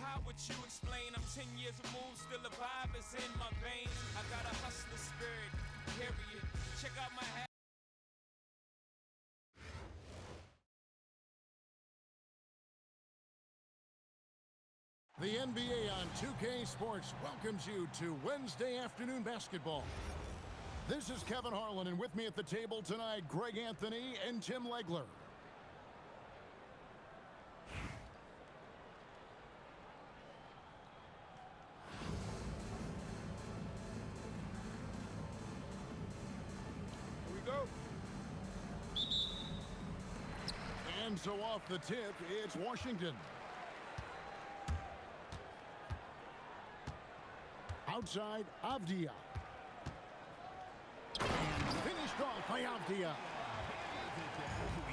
how would you explain? I'm 10 years removed, still the vibe is in my veins. I got a hustler spirit, period. Check out my hat. The NBA on 2K Sports welcomes you to Wednesday afternoon basketball. This is Kevin Harlan, and with me at the table tonight, Greg Anthony and Tim Legler. Here we go. And so off the tip, it's Washington. Outside, Avdia. And finished off by Avdia.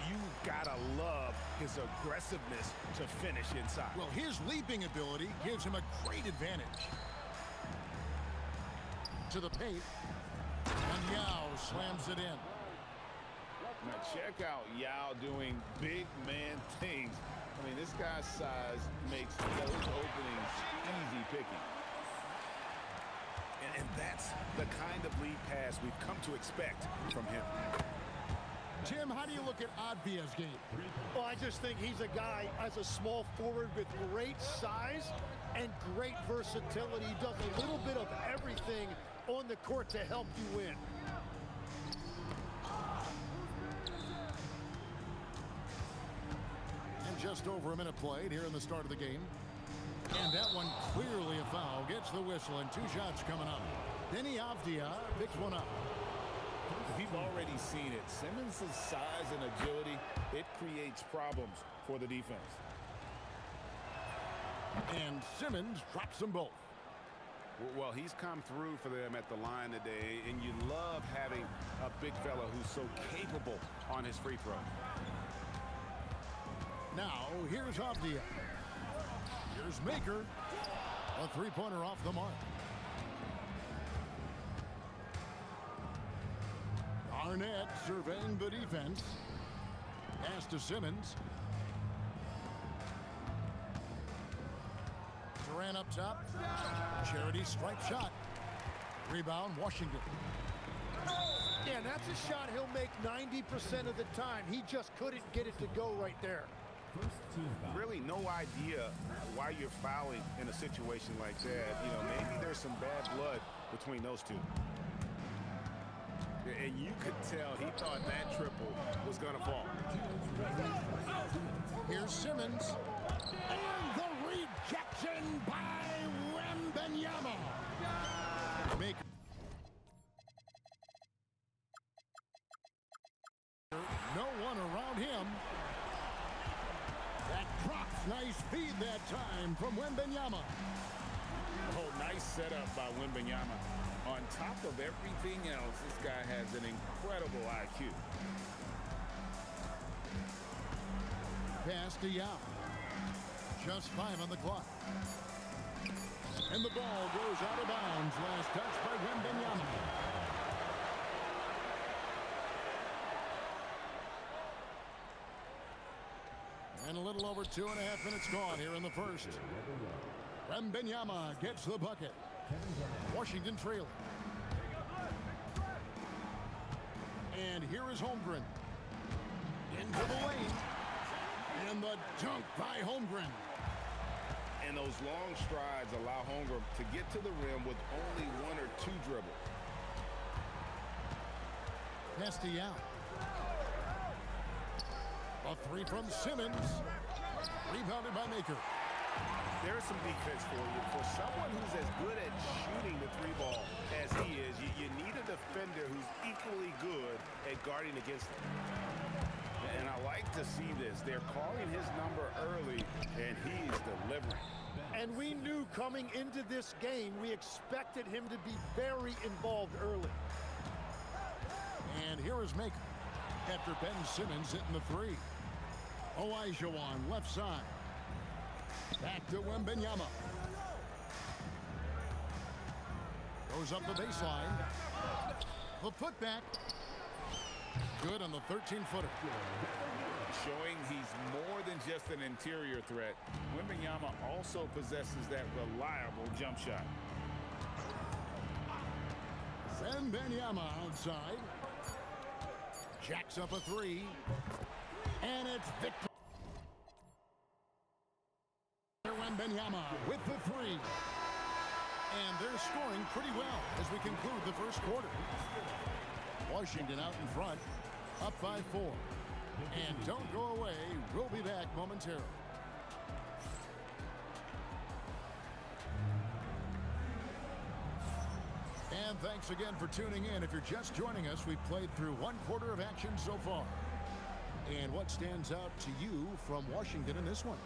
You gotta love his aggressiveness to finish inside. Well, his leaping ability gives him a great advantage. To the paint. And Yao slams it in. Now check out Yao doing big man things. I mean, this guy's size makes those openings easy picking. And that's the kind of lead pass we've come to expect from him. Tim, how do you look at Avdia's game? Well, I just think he's a guy as a small forward with great size and great versatility. He does a little bit of everything on the court to help you win. And just over a minute played here in the start of the game. And that one clearly a foul. Gets the whistle, and 2 shots coming up. Denny Avdia picks one up. We've already seen it. Simmons' size and agility, it creates problems for the defense. And Simmons drops them both. Well, he's come through for them at the line today, and you love having a big fella who's so capable on his free throw. Now, here's Avdia. Here's Maker. A three-pointer off the mark. Arnett surveying the defense. Pass to Simmons. Durant up top. Charity stripe shot. Rebound, Washington. Yeah, that's a shot he'll make 90% of the time. He just couldn't get it to go right there. Really no idea why you're fouling in a situation like that. You know, maybe there's some bad blood between those two. And you could tell he thought that triple was going to fall. Here's Simmons. And the rejection by Wembanyama. Maker. No one around him. That drops. Nice feed that time from Wembanyama. Oh, nice setup by Wembanyama. On top of everything else, this guy has an incredible IQ. Pass to Yao. Just 5 on the clock. And the ball goes out of bounds. Last touch by Wembanyama. And a little over 2.5 minutes gone here in the first. Wembanyama gets the bucket. Washington trailing. And here is Holmgren. Into the lane. And the dunk by Holmgren. And those long strides allow Holmgren to get to the rim with only 1 or 2 dribbles. Pass to Yao. A 3 from Simmons. Rebounded by Maker. There's some defense for you. For someone who's as good at shooting the 3-ball as he is, you need a defender who's equally good at guarding against him. And I like to see this. They're calling his number early, and he's delivering. And we knew coming into this game, we expected him to be very involved early. And here is Maker. After Ben Simmons hitting the 3. Olajuwon left side. Back to Wembanyama. Goes up the baseline. The putback. Good on the 13-footer. Showing he's more than just an interior threat. Wembanyama also possesses that reliable jump shot. Wembanyama outside. Jacks up a three. And it's Victor Wembanyama with the three. And they're scoring pretty well as we conclude the first quarter. Washington out in front, up by 4. And don't go away, we'll be back momentarily. And thanks again for tuning in. If you're just joining us, we've played through one quarter of action so far. And what stands out to you from Washington in this one?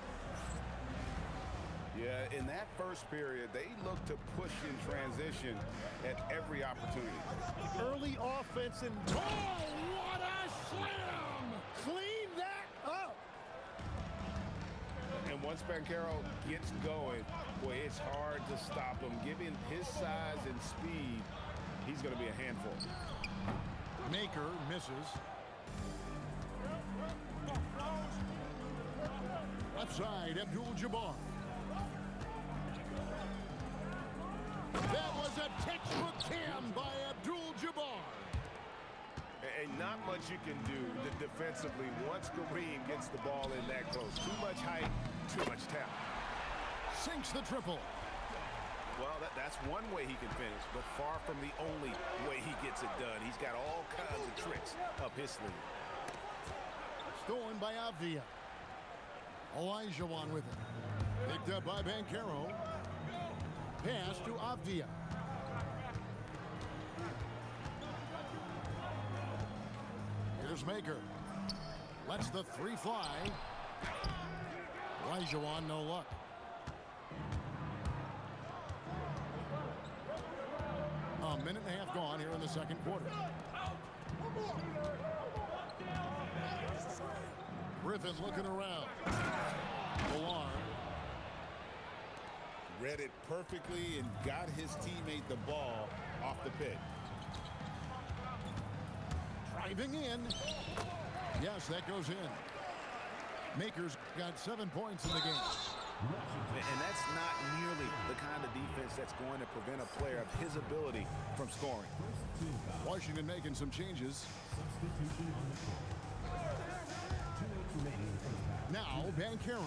Yeah, in that first period, they looked to push in transition at every opportunity. Early offense and... Oh, what a slam! Clean that up! And once Banchero gets going, boy, it's hard to stop him. Given his size and speed, he's going to be a handful. Maker misses. Left side, Abdul-Jabbar. That was a textbook cam by Abdul-Jabbar. And not much you can do defensively once Kareem gets the ball in that close. Too much height, too much talent. Sinks the triple. Well, that's one way he can finish, but far from the only way he gets it done. He's got all kinds of tricks up his sleeve. Stolen by Avdia. Olajuwon with it. Picked up by Banchero. Pass to Avdia. Here's Maker. Lets the three fly. Olajuwon, no luck. A minute and a half gone here in the second quarter. Griffin looking around. Alarm. Read it perfectly and got his teammate the ball off the pick. Driving in. Yes, that goes in. Maker's got 7 points in the game. And that's not nearly the kind of defense that's going to prevent a player of his ability from scoring. Washington making some changes. Now, Banchero.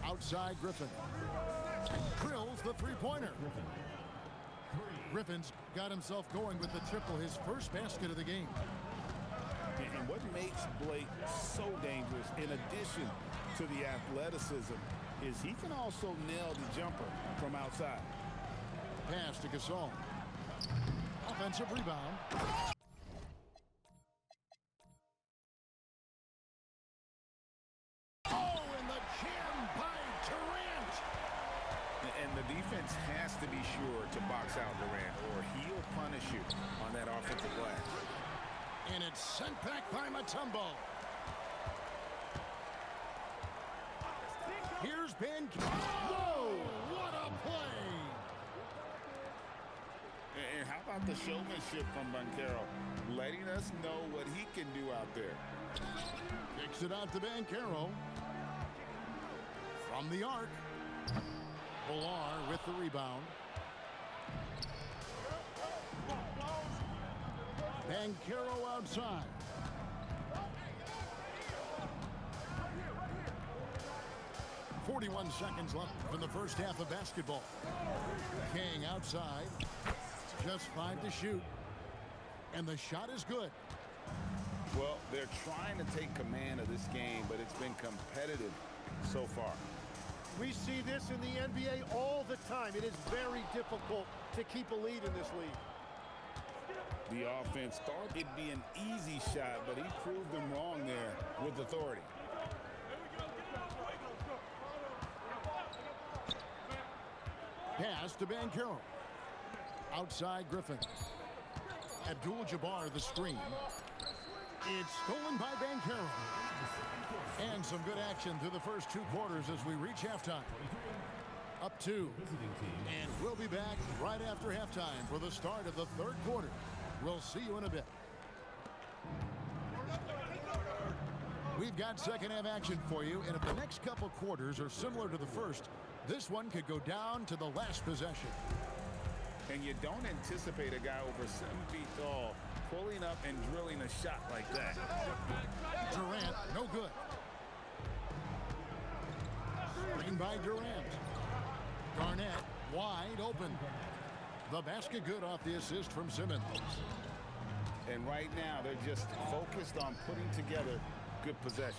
Outside Griffin. Drills the three-pointer. Griffin's got himself going with the triple, his first basket of the game. And what makes Blake so dangerous, in addition to the athleticism, is he can also nail the jumper from outside. Pass to Gasol. Offensive rebound. Oh, and the jam by Durant. And the defense has to be sure to box out Durant, or he'll punish you on that offensive glass. And it's sent back by Mutombo. Here's Ben. Whoa, what a play. And how about the showmanship from Banchero, letting us know what he can do out there. Kicks it out to Banchero. From the arc. Villar with the rebound. Banchero outside. .41 seconds left in the first half of basketball. King outside. Just 5 to shoot. And the shot is good. Well, they're trying to take command of this game, but it's been competitive so far. We see this in the NBA all the time. It is very difficult to keep a lead in this league. The offense thought it'd be an easy shot, but he proved them wrong there with authority. Pass to Banchero. Outside Griffin. Abdul-Jabbar the screen. It's stolen by Banchero. And some good action through the first 2 quarters as we reach halftime. Up 2. And we'll be back right after halftime for the start of the third quarter. We'll see you in a bit. We've got second half action for you, and if the next couple quarters are similar to the first, this one could go down to the last possession. And you don't anticipate a guy over 7 feet tall pulling up and drilling a shot like that. Durant, no good. Screen by Durant. Garnett, wide open. The basket good off the assist from Simmons. And right now, they're just focused on putting together good possessions.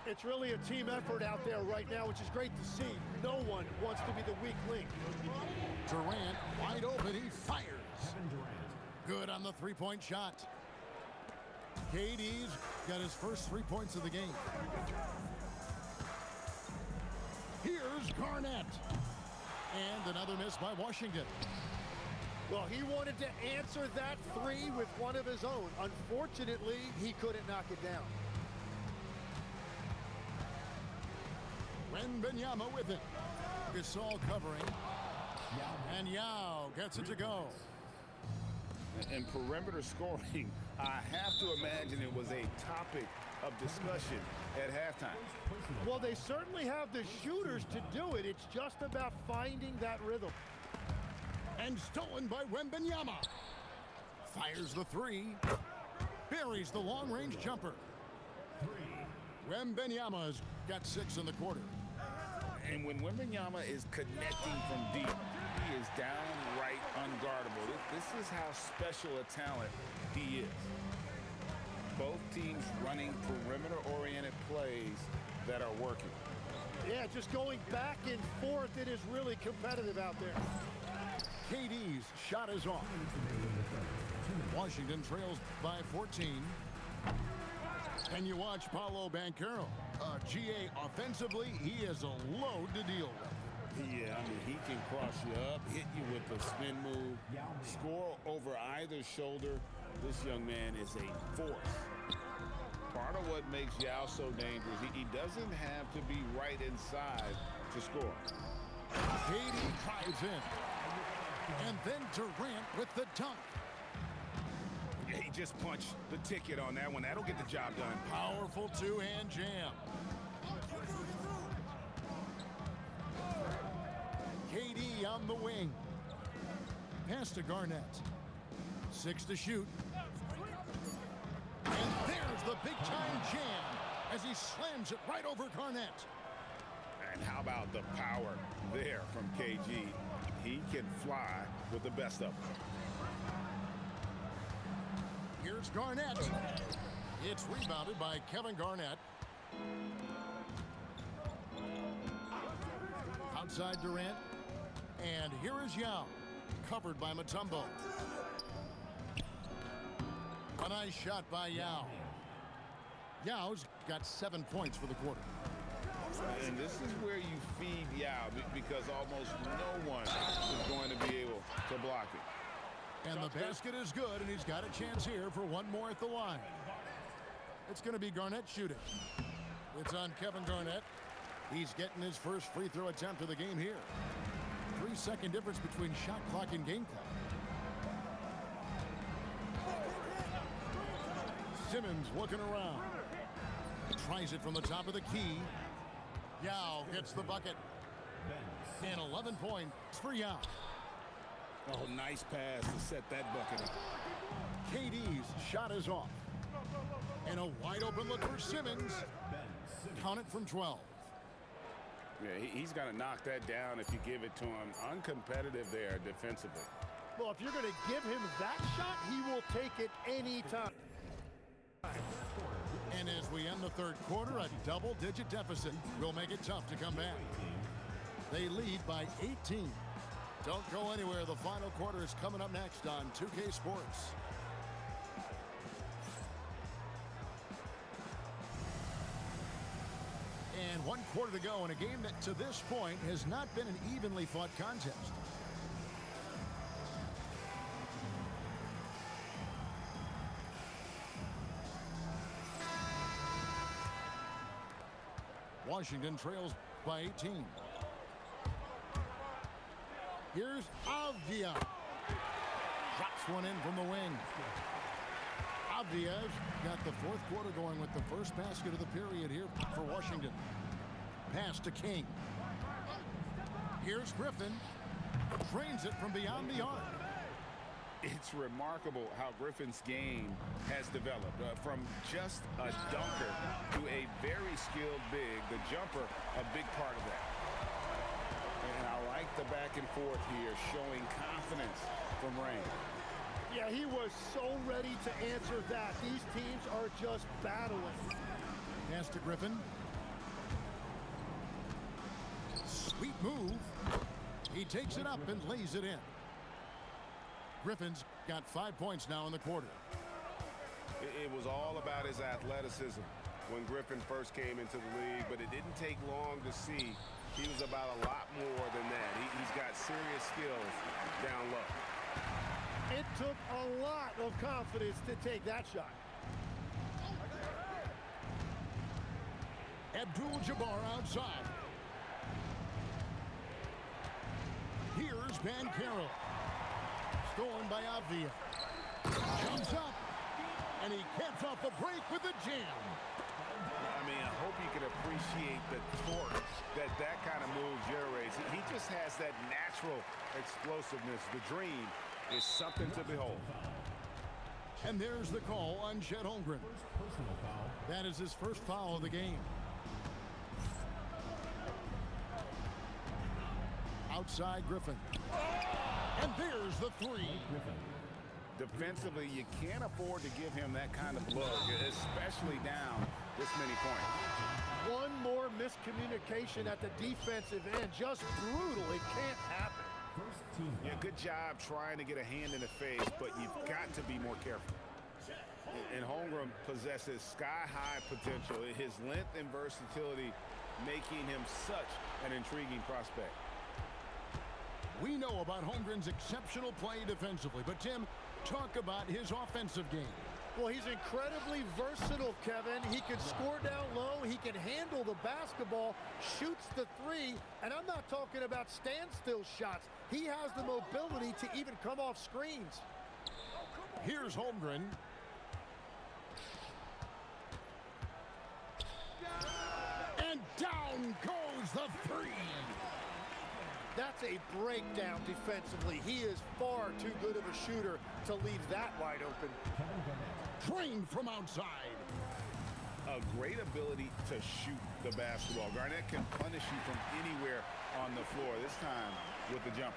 It's really a team effort out there right now, which is great to see. No one wants to be the weak link. Durant, wide open, he fires. Good on the three-point shot. KD's got his first 3 points of the game. Here's Garnett. And another miss by Washington. Well, he wanted to answer that three with one of his own. Unfortunately, he couldn't knock it down. Wembanyama with it. Gasol covering. And Yao gets it to go. And perimeter scoring, I have to imagine it was a topic of discussion at halftime. Well, they certainly have the shooters to do it. It's just about finding that rhythm. And stolen by Wembanyama. Fires the three. Buries the long-range jumper. Wembanyama's got 6 in the quarter. And when Wembanyama is connecting from deep, he is downright unguardable. This is how special a talent he is. Both teams running perimeter-oriented plays that are working. Yeah, just going back and forth, it is really competitive out there. KD's shot is off. Washington trails by 14. And you watch Paolo Banchero. GA offensively, he is a load to deal with. Yeah, I mean, he can cross you up, hit you with a spin move, score over either shoulder. This young man is a force. Part of what makes Yao so dangerous, he doesn't have to be right inside to score. KD drives in. And then Durant with the dunk. Yeah, he just punched the ticket on that one. That'll get the job done. Powerful two-hand jam. KD on the wing. Pass to Garnett. 6 to shoot. And there's the big-time jam as he slams it right over Garnett. And how about the power there from KG? He can fly with the best of them. Here's Garnett. It's rebounded by Kevin Garnett. Outside Durant. And here is Yao. Covered by Mutombo. A nice shot by Yao. Yao's got 7 points for the quarter. And this is where you feed Yao because almost no one is going to be able to block it. And the basket is good, and he's got a chance here for one more at the line. It's going to be Garnett shooting. It's on Kevin Garnett. He's getting his first free throw attempt of the game here. 3-second difference between shot clock and game clock. Simmons looking around. Tries it from the top of the key. Yao gets the bucket. And 11 points for Yao. Oh, nice pass to set that bucket up. KD's shot is off. And a wide open look for Simmons. Count it from 12. Yeah, he's got to knock that down if you give it to him. Uncompetitive there defensively. Well, if you're going to give him that shot, he will take it any time. And as we end the third quarter, a double-digit deficit will make it tough to come back. They lead by 18. Don't go anywhere. The final quarter is coming up next on 2K Sports. And 1 quarter to go in a game that to this point has not been an evenly fought contest. Washington trails by 18. Here's Avdia. Drops one in from the wing. Avdia's got the fourth quarter going with the first basket of the period here for Washington. Pass to King. Here's Griffin. Trains it from beyond the arc. It's remarkable how Griffin's game has developed. From just a dunker to a very skilled big, the jumper, a big part of that. And I like the back and forth here, showing confidence from Rain. Yeah, he was so ready to answer that. These teams are just battling. Pass to Griffin. Sweet move. He takes it up and lays it in. Griffin's got 5 points now in the quarter. It was all about his athleticism when Griffin first came into the league, but it didn't take long to see he was about a lot more than that. He's got serious skills down low. It took a lot of confidence to take that shot. Abdul-Jabbar outside. Here's Banchero. Stolen by Avdia. Jumps up. And he caps off the break with a jam. I mean, I hope you can appreciate the torque that kind of move generates. He just has that natural explosiveness. The dream is something to behold. And there's the call on Chet Holmgren. That is his first foul of the game. Outside Griffin. And there's the three. Defensively, you can't afford to give him that kind of look, especially down this many points. One more miscommunication at the defensive end. Just brutal. It can't happen. Yeah, good job trying to get a hand in the face, but you've got to be more careful. And Holmgren possesses sky-high potential. His length and versatility making him such an intriguing prospect. We know about Holmgren's exceptional play defensively, but Tim, talk about his offensive game. Well, he's incredibly versatile, Kevin. He can score down low. He can handle the basketball, shoots the three, and I'm not talking about standstill shots. He has the mobility to even come off screens. Here's Holmgren. And down goes the three. That's a breakdown defensively. He is far too good of a shooter to leave that wide open. Trained from outside. A great ability to shoot the basketball. Garnett can punish you from anywhere on the floor, this time with the jumper.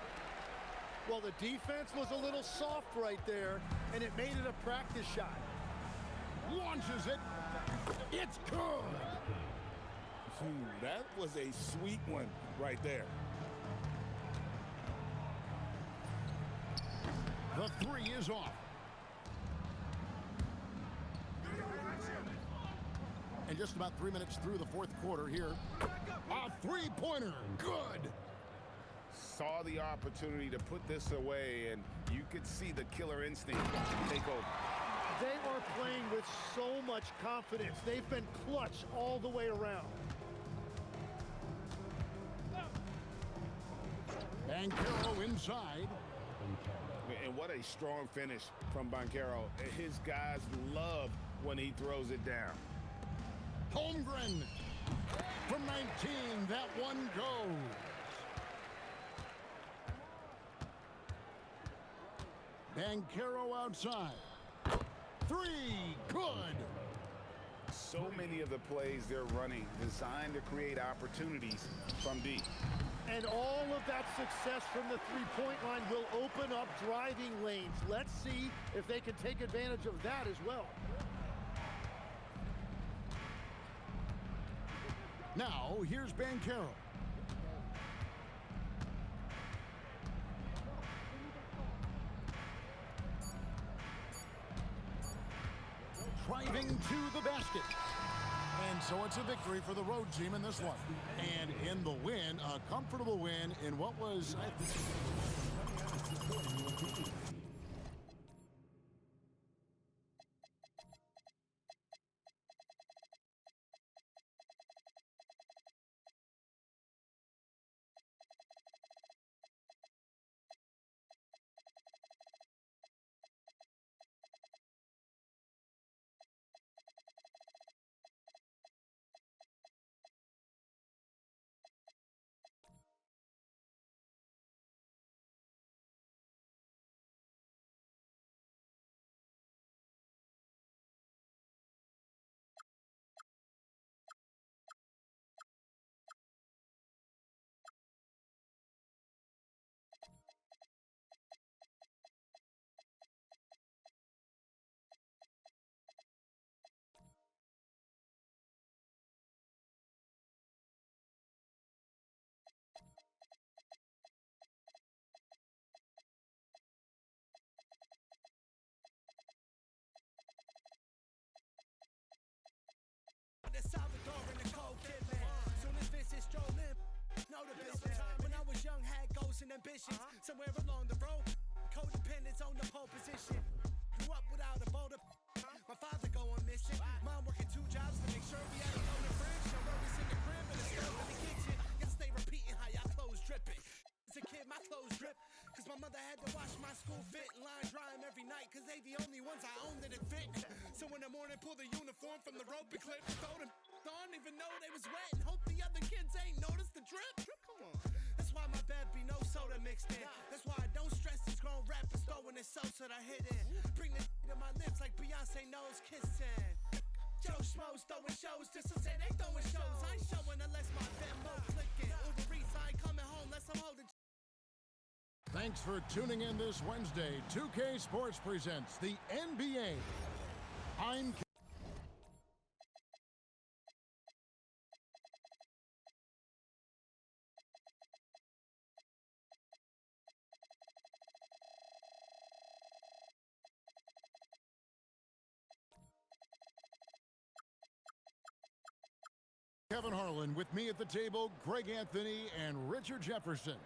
Well, the defense was a little soft right there, and it made it a practice shot. Launches it. It's good. That was a sweet one right there. The three is off. And just about 3 minutes through the fourth quarter here. A three-pointer. Good. Saw the opportunity to put this away, and you could see the killer instinct take over. They are playing with so much confidence. They've been clutch all the way around. Banchero inside. And what a strong finish from Banchero. His guys love when he throws it down. Holmgren from 19. That one goes. Banchero outside. Three. Good. So many of the plays they're running designed to create opportunities from deep. And all of that success from the three-point line will open up driving lanes. Let's see if they can take advantage of that as well. Now, here's Banchero. Driving to the basket. And so it's a victory for the road team in this one. And in the win, a comfortable win in what was, goals and ambitions. Somewhere along the road, codependence on the pole position. Grew up without a boulder. My father going missing. Mom working 2 jobs to make sure we had a load of fridge. No worries in the crib and a stove in the kitchen. Gotta stay repeating how y'all clothes dripping. As a kid, my clothes drip. Cause my mother had to wash my school fit and line dry them every night. Cause they the only ones I owned that it fit. So in the morning, pull the uniform from the rope and clip. Throw them on, even know they was wet. And hope the other kids ain't noticed the drip. Come on. That's why my bed be no soda mixed in. That's why I don't stress these grown rappers throwing this salsa to hit in. Bring the to my lips like Beyonce knows kissing. Joe Schmoes throwing shows just to say they throwing shows. I ain't showing unless my Venmo clicking. Uber Eats, I ain't coming home unless I'm holding. Thanks for tuning in this Wednesday. 2K Sports presents the NBA. I'm Kevin Harlan. With me at the table, Greg Anthony and Richard Jefferson.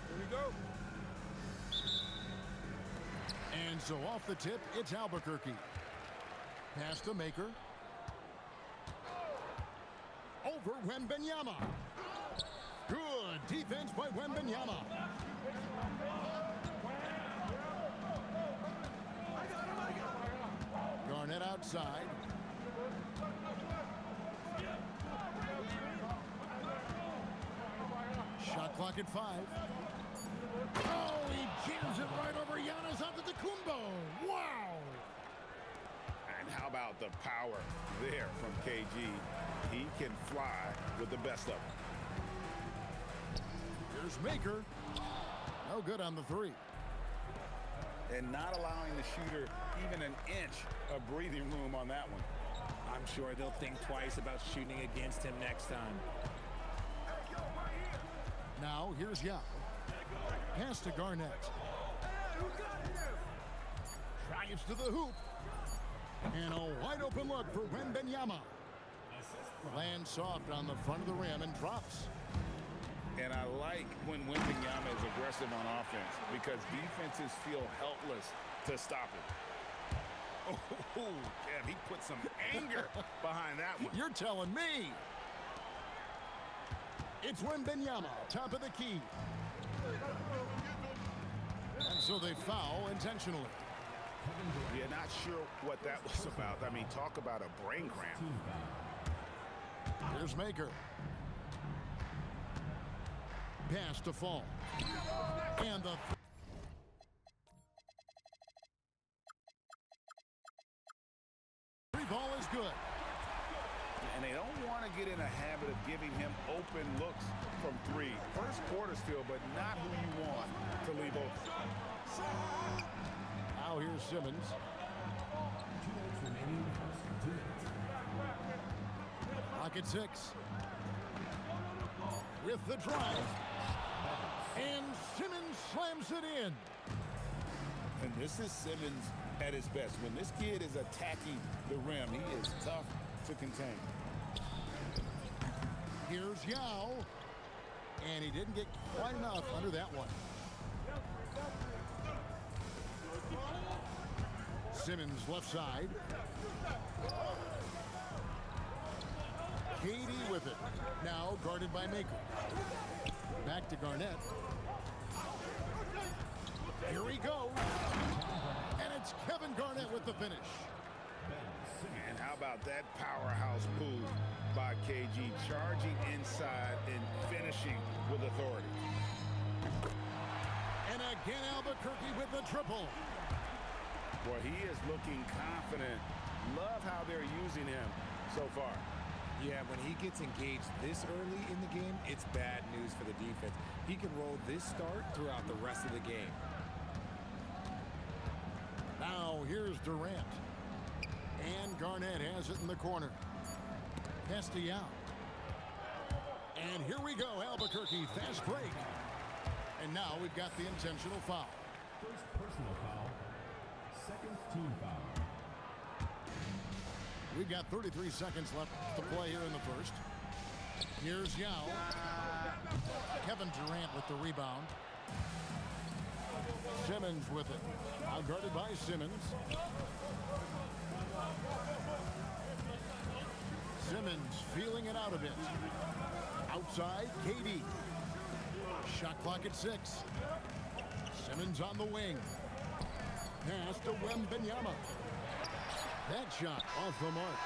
Here we go. And so off the tip, it's Albuquerque. Pass to Maker. Over Wembanyama. Good defense by Wembanyama. Garnett outside. Shot clock at 5. Oh, he jams it right over Giannis Antetokounmpo. Wow! And how about the power there from KG? He can fly with the best of them. Here's Maker. No good on the 3. And not allowing the shooter even an inch of breathing room on that one. I'm sure they'll think twice about shooting against him next time. Now, here's Yao. Pass to Garnett. Drives to the hoop. And a wide open look for Wembanyama. Lands soft on the front of the rim and drops. And I like when Wembanyama is aggressive on offense because defenses feel helpless to stop it. Oh, Kev, he put some anger behind that one. You're telling me. It's Wembanyama, top of the key. And so they foul intentionally. Yeah, not sure what that was about. I mean, talk about a brain cramp. Here's Maker. Pass to Fall. And the three ball is good. And they don't want to get in a habit of giving him open looks from 3. First quarter still, but not who you want to leave open. Now here's Simmons. Pocket 6. With the drive. And Simmons slams it in. And this is Simmons at his best. When this kid is attacking the rim, he is tough to contain. Here's Yao. And he didn't get quite enough under that one. Simmons left side. KD with it. Now guarded by Maker. Back to Garnett. Here he goes. And it's Kevin Garnett with the finish. And how about that powerhouse move by KG, charging inside and finishing with authority. And again, Albuquerque with the triple. Boy, he is looking confident. Love how they're using him so far. Yeah, when he gets engaged this early in the game, it's bad news for the defense. He can roll this start throughout the rest of the game. Now here's Durant. And Garnett has it in the corner. Yao. And here we go, Albuquerque, fast break. And now we've got the intentional foul. First personal foul Second team foul. We've got 33 seconds left to play here in the first. Here's Yao. Kevin Durant with the rebound. Simmons with it. Now guarded by Simmons. Simmons feeling it out a bit. Outside, KD. Shot clock at 6. Simmons on the wing. Pass to Wembanyama. That shot off the mark.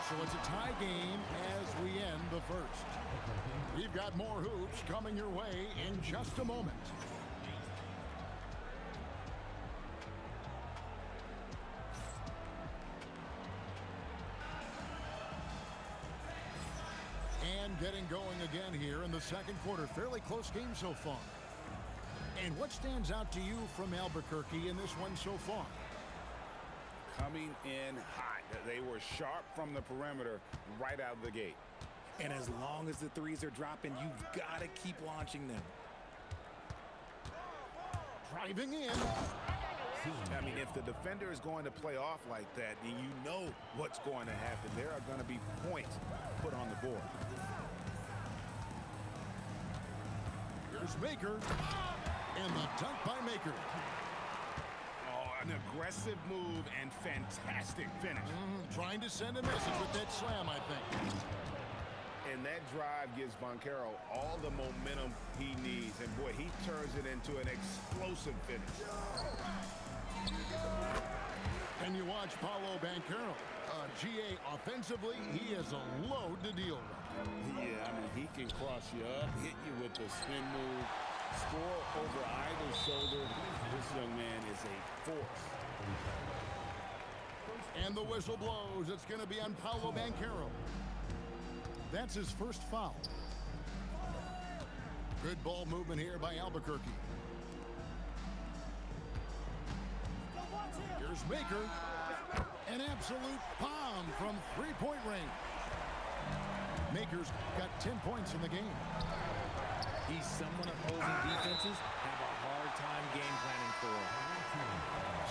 So it's a tie game as we end the first. We've got more hoops coming your way in just a moment. And getting going again here in the second quarter. Fairly close game so far. And what stands out to you from Albuquerque in this one so far? Coming in hot. They were sharp from the perimeter right out of the gate. And as long as the threes are dropping, you've got to keep launching them. Driving in. I mean, if the defender is going to play off like that, then you know what's going to happen. There are going to be points put on the board. Here's Maker. And the dunk by Maker. An aggressive move and fantastic finish. Trying to send a message with that slam, I think. And that drive gives Banchero all the momentum he needs. And boy, he turns it into an explosive finish. And you watch Paolo Banchero. GA offensively, he is a load to deal with. Yeah, I mean, he can cross you up, hit you with the spin move, score over either shoulder. This young man is a force. And the whistle blows. It's going to be on Paolo Banchero. That's his first foul. Good ball movement here by Albuquerque. Here's Maker. An absolute bomb from three-point range. Maker's got 10 points in the game. He's someone opposing defenses have a hard time game planning for.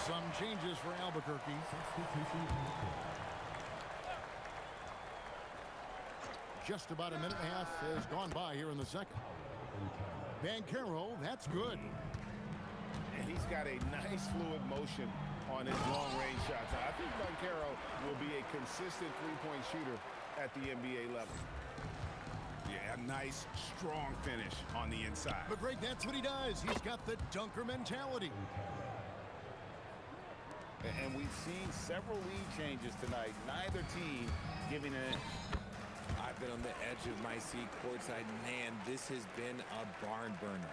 Some changes for Albuquerque. Just about a minute and a half has gone by here in the second. Banchero, that's good. And he's got a nice fluid motion on his long-range shots. I think Banchero will be a consistent three-point shooter at the NBA level. Yeah, a nice, strong finish on the inside. But Greg, that's what he does. He's got the dunker mentality. And we've seen several lead changes tonight. Neither team giving an inch. I've been on the edge of my seat courtside. Man, this has been a barn burner.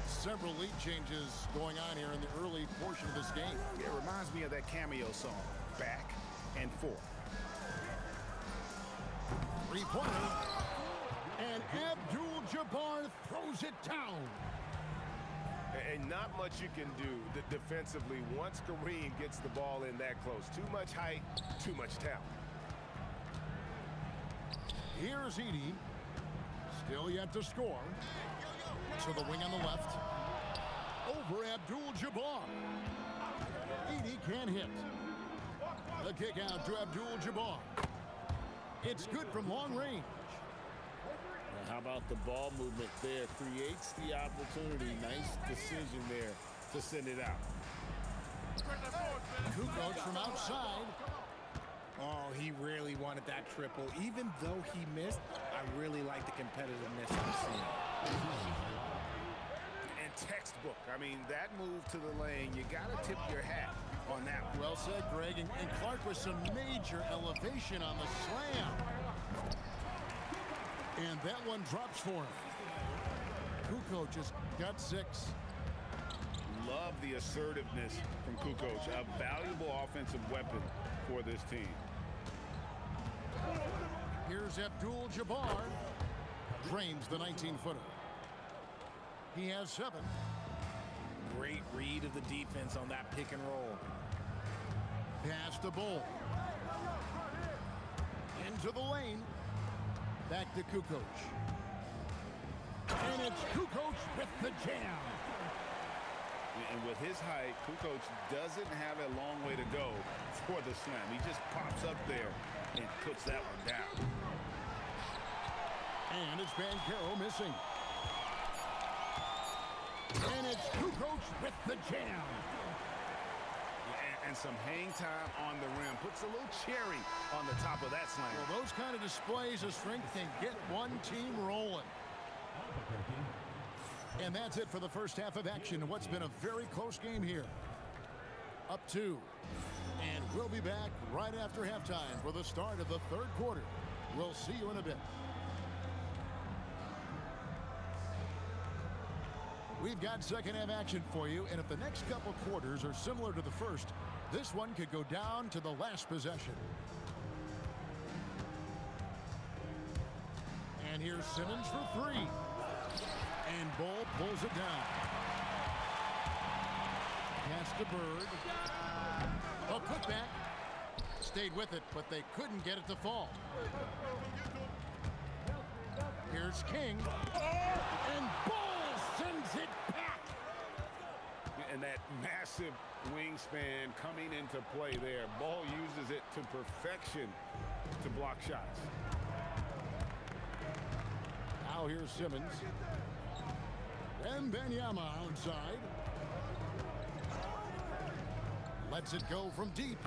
Several lead changes going on here in the early portion of this game. It reminds me of that cameo song, Back and Forth. Three-pointer. And Abdul-Jabbar throws it down. And not much you can do defensively once Kareem gets the ball in that close. Too much height, too much talent. Here's Edey. Still yet to score. To the wing on the left. Over Abdul-Jabbar. Edey can't hit. The kick out to Abdul-Jabbar. It's good from long range. How about the ball movement there? Creates the opportunity. Nice decision there to send it out. Kukoc from outside. Oh, he really wanted that triple. Even though he missed, I really like the competitiveness I'm seeing. And textbook. I mean, that move to the lane, you got to tip your hat on that one. Well said, Greg. And Clark with some major elevation on the slam. And that one drops for him. Kukoc has got 6. Love the assertiveness from Kukoc. A valuable offensive weapon for this team. Here's Abdul-Jabbar. Drains the 19-footer. He has 7. Great read of the defense on that pick and roll. Pass to Bull. Into the lane. Back to Kukoc. And it's Kukoc with the jam. And with his height, Kukoc doesn't have a long way to go for the slam. He just pops up there and puts that one down. And it's Banchero missing. And it's Kukoc with the jam. And some hang time on the rim. Puts a little cherry on the top of that slam. Well, those kind of displays of strength can get one team rolling. And that's it for the first half of action in what's been a very close game here. Up 2. And we'll be back right after halftime for the start of the third quarter. We'll see you in a bit. We've got second half action for you, and if the next couple quarters are similar to the first, this one could go down to the last possession. And here's Simmons for 3. And Bull pulls it down. Pass to Bird. A putback. Stayed with it, but they couldn't get it to fall. Here's King. And Bull sends it back. And that massive wingspan coming into play there. Ball uses it to perfection to block shots. Now here's Simmons. Wembanyama outside. Lets it go from deep.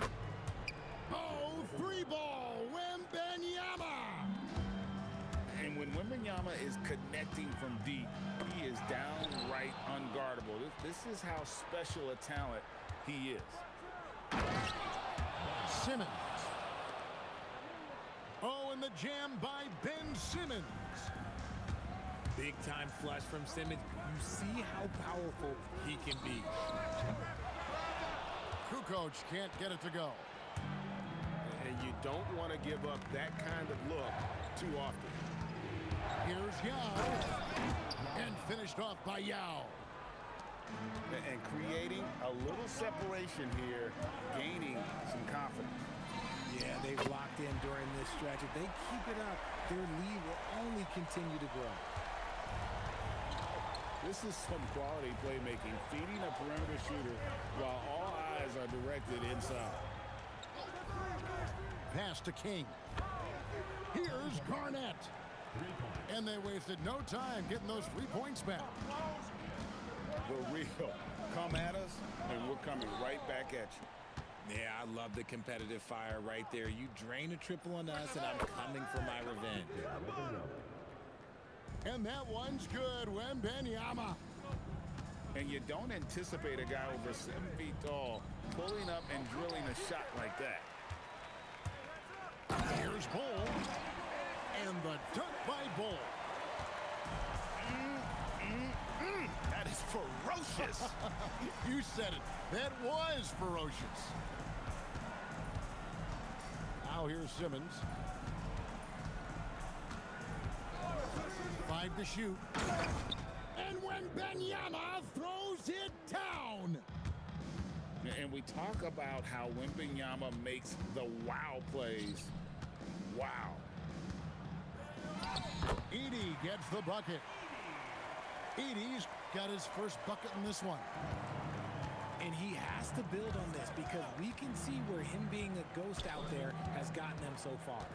Oh, 3-ball. Wembanyama. And when Wembanyama is connecting from deep, he is downright unguardable. This is how special a talent he is. Simmons. Oh, and the jam by Ben Simmons. Big time flush from Simmons. You see how powerful he can be. Kukoc can't get it to go. And you don't want to give up that kind of look too often. Here's Yao. And finished off by Yao. And creating a little separation here, gaining some confidence. Yeah, they've locked in during this stretch. If they keep it up, their lead will only continue to grow. This is some quality playmaking, feeding a perimeter shooter while all eyes are directed inside. Pass to King. Here's Garnett. And they wasted no time getting those 3 points back. The real come at us, and we're coming right back at you. Yeah, I love the competitive fire right there. You drain a triple on us, and I'm coming for my revenge. And that one's good. Wembanyama. And you don't anticipate a guy over 7 feet tall pulling up and drilling a shot like that. Here's Bull. And the dunk by Bull. That is ferocious. You said it. That was ferocious. Now here's Simmons. 5 to shoot. And Wembanyama throws it down. And we talk about how Wembanyama makes the wow plays. Wow. Edey gets the bucket. Edey's got his first bucket in this one. And he has to build on this because we can see where him being a ghost out there has gotten them so far.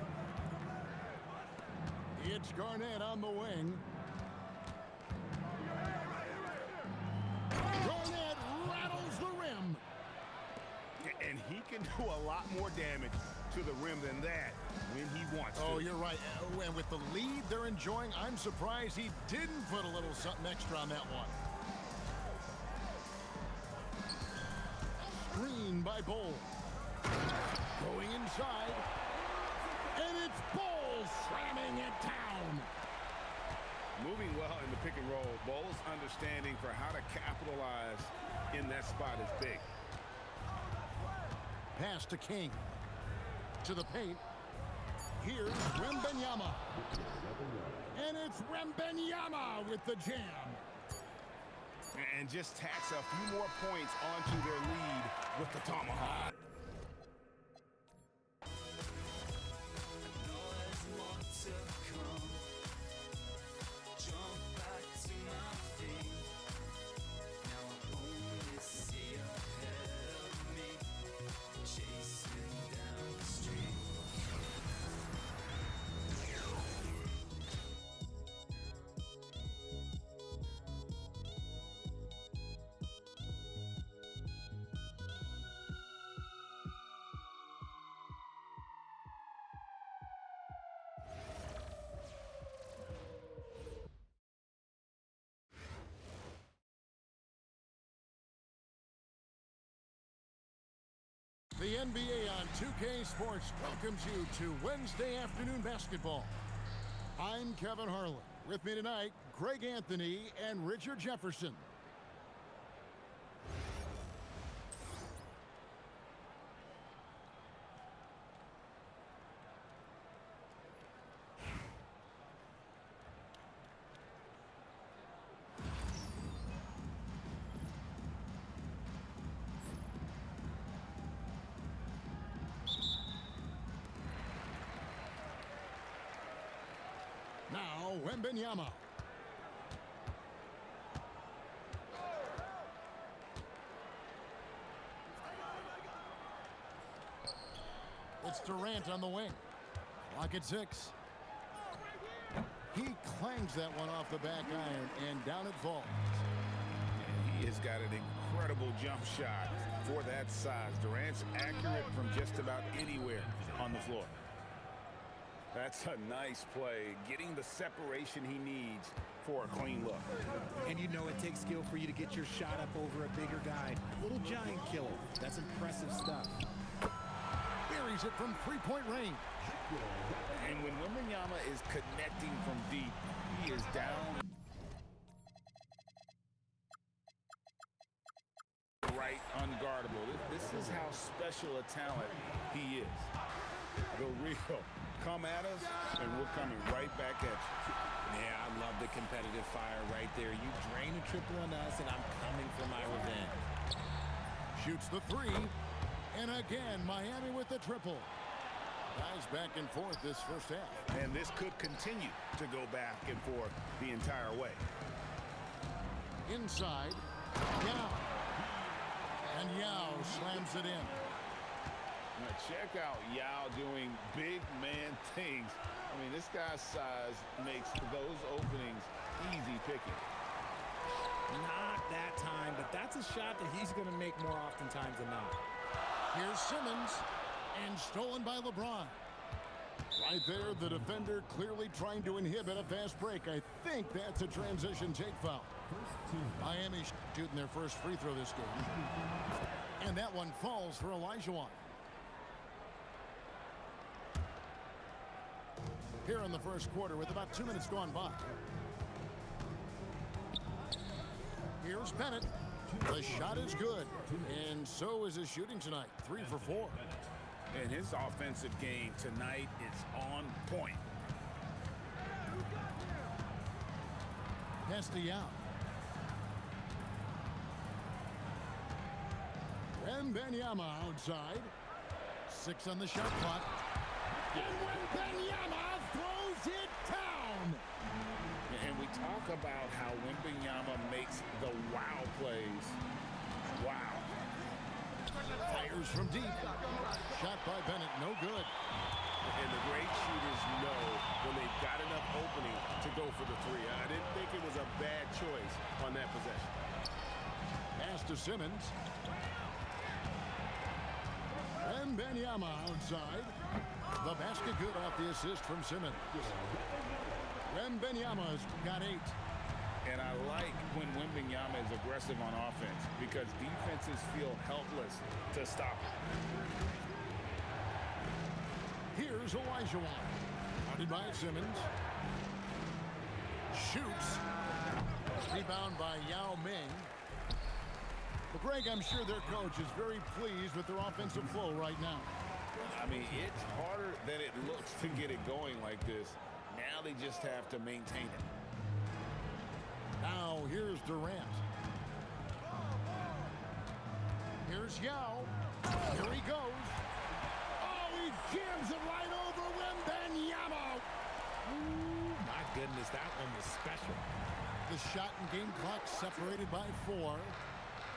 It's Garnett on the wing. Garnett rattles the rim. And he can do a lot more damage to the rim than that when he wants to. Oh, you're right. And with the lead they're enjoying, I'm surprised he didn't put a little something extra on that one. Screen by Bull. Going inside. And it's Bull slamming it down. Moving well in the pick and roll. Bull's understanding for how to capitalize in that spot is big. Pass to King. To the paint. Here's Wembanyama. And it's Wembanyama with the jam. And just tacks a few more points onto their lead with the tomahawk. The NBA on 2K Sports welcomes you to Wednesday afternoon basketball. I'm Kevin Harlan. With me tonight, Greg Anthony and Richard Jefferson. Now, Wembanyama. It's Durant on the wing. Clock at 6. He clangs that one off the back iron, and down it falls. He has got an incredible jump shot for that size. Durant's accurate from just about anywhere on the floor. That's a nice play, getting the separation he needs for a clean look. And you know it takes skill for you to get your shot up over a bigger guy. Little giant killer. That's impressive stuff. Buries it from three-point range. And when Wembanyama is connecting from deep, he is down right unguardable. This is how special a talent he is. The real. Come at us, and we're coming right back at you. Yeah, I love the competitive fire right there. You drain a triple on us, and I'm coming for my revenge. Shoots the three. And again, Miami with the triple. Guys back and forth this first half. And this could continue to go back and forth the entire way. Inside, Yao. And Yao slams it in. Now check out Yao doing big man things. I mean, this guy's size makes those openings easy picking. Not that time, but that's a shot that he's going to make more oftentimes than not. Here's Simmons, and stolen by LeBron. Right there, the defender clearly trying to inhibit a fast break. I think that's a transition take foul. Miami shooting their first free throw this game. And that one falls for Olajuwon. Here in the first quarter with about 2 minutes gone by. Here's Bennett. The shot is good, and so is his shooting tonight. 3 for 4. And his offensive game tonight is on point. Pass to Yao. Wembanyama outside. 6 on the shot clock. And Wembanyama throws it down. And we talk about how Wembanyama makes the wow plays. Wow. Fires from deep. Shot by Bennett, no good. And the great shooters know when they've got enough opening to go for the three. I didn't think it was a bad choice on that possession. Pass to Simmons. Wembanyama outside. The basket good off the assist from Simmons. Wembanyama's got 8. And I like when Wembanyama is aggressive on offense because defenses feel helpless to stop him. Here's Olajuwon. Guarded by Simmons. Shoots. Rebound by Yao Ming. Well, Greg, I'm sure their coach is very pleased with their offensive flow right now. I mean, it's harder than it looks to get it going like this. Now they just have to maintain it. Now, here's Durant. Here's Yao. Here he goes. Oh, he jams it right over Wembanyama. Ooh, my goodness, that one was special. The shot and game clock separated by 4.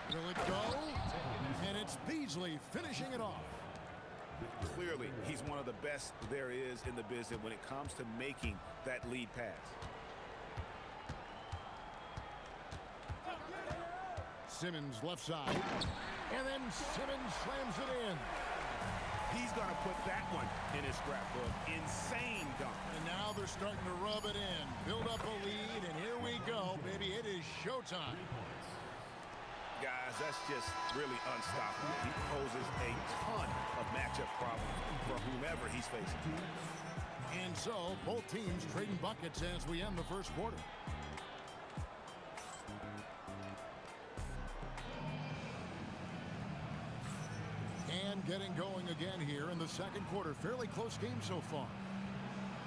Will it go? And it's Beasley finishing it off. Clearly, he's one of the best there is in the business when it comes to making that lead pass. Simmons left side. And then Simmons slams it in. He's going to put that one in his scrapbook. Insane dunk. And now they're starting to rub it in. Build up a lead, and here we go, baby. It is showtime. Guys, that's just really unstoppable. He poses a ton of matchup problems for whomever he's facing. And so, both teams trading buckets as we end the first quarter. And getting going again here in the second quarter. Fairly close game so far.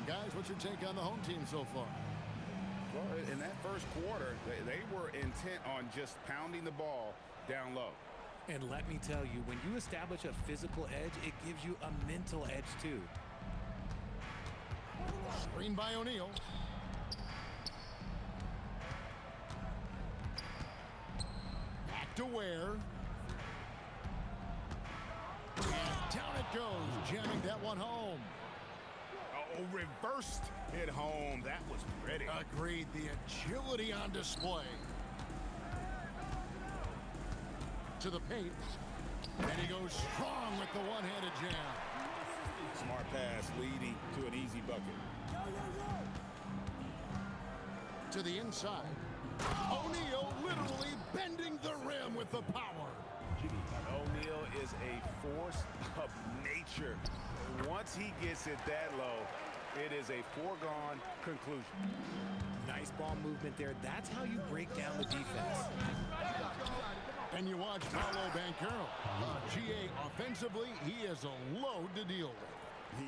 Guys, what's your take on the home team so far? Well, in that first quarter, they were intent on just pounding the ball down low. And let me tell you, when you establish a physical edge, it gives you a mental edge too. Screen by O'Neal. Back to Ware. And down it goes, jamming that one home. Oh, reversed it home. That was pretty. Agreed. The agility on display. To the paint. And he goes strong with the one-handed jam. Smart pass leading to an easy bucket. To the inside. O'Neal literally bending the rim with the power. O'Neal is a force of nature. Once he gets it that low, it is a foregone conclusion. Nice ball movement there. That's how you break down the defense. And you watch Paolo Banchero. GA offensively, he is a load to deal with.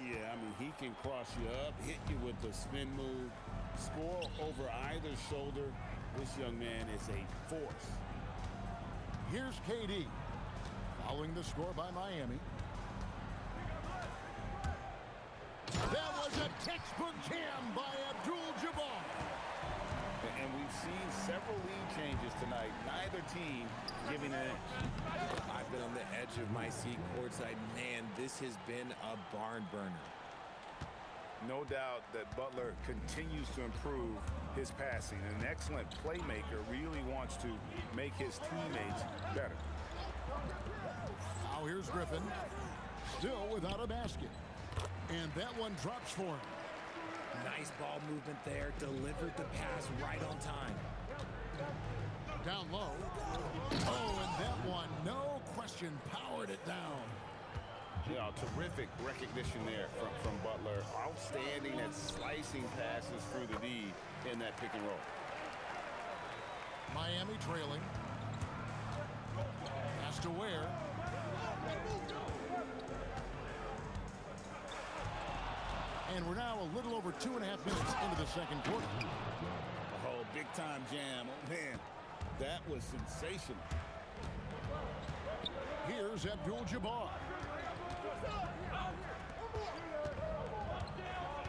Yeah, I mean, he can cross you up, hit you with the spin move, score over either shoulder. This young man is a force. Here's KD. Following the score by Miami. That was a textbook jam by Abdul-Jabbar. And we've seen several lead changes tonight. Neither team giving an edge. I've been on the edge of my seat courtside. Man, this has been a barn burner. No doubt that Butler continues to improve his passing. An excellent playmaker, really wants to make his teammates better. Now here's Griffin. Still without a basket. And that one drops for him. Nice ball movement there. Delivered the pass right on time. Down low. Oh, and that one, no question, powered it down. Yeah, terrific recognition there from Butler. Outstanding at slicing passes through the D in that pick and roll. Miami trailing. Pass to Ware. And we're now a little over 2.5 minutes into the second quarter. Oh, big time jam. Oh, man, that was sensational. Here's Abdul-Jabbar.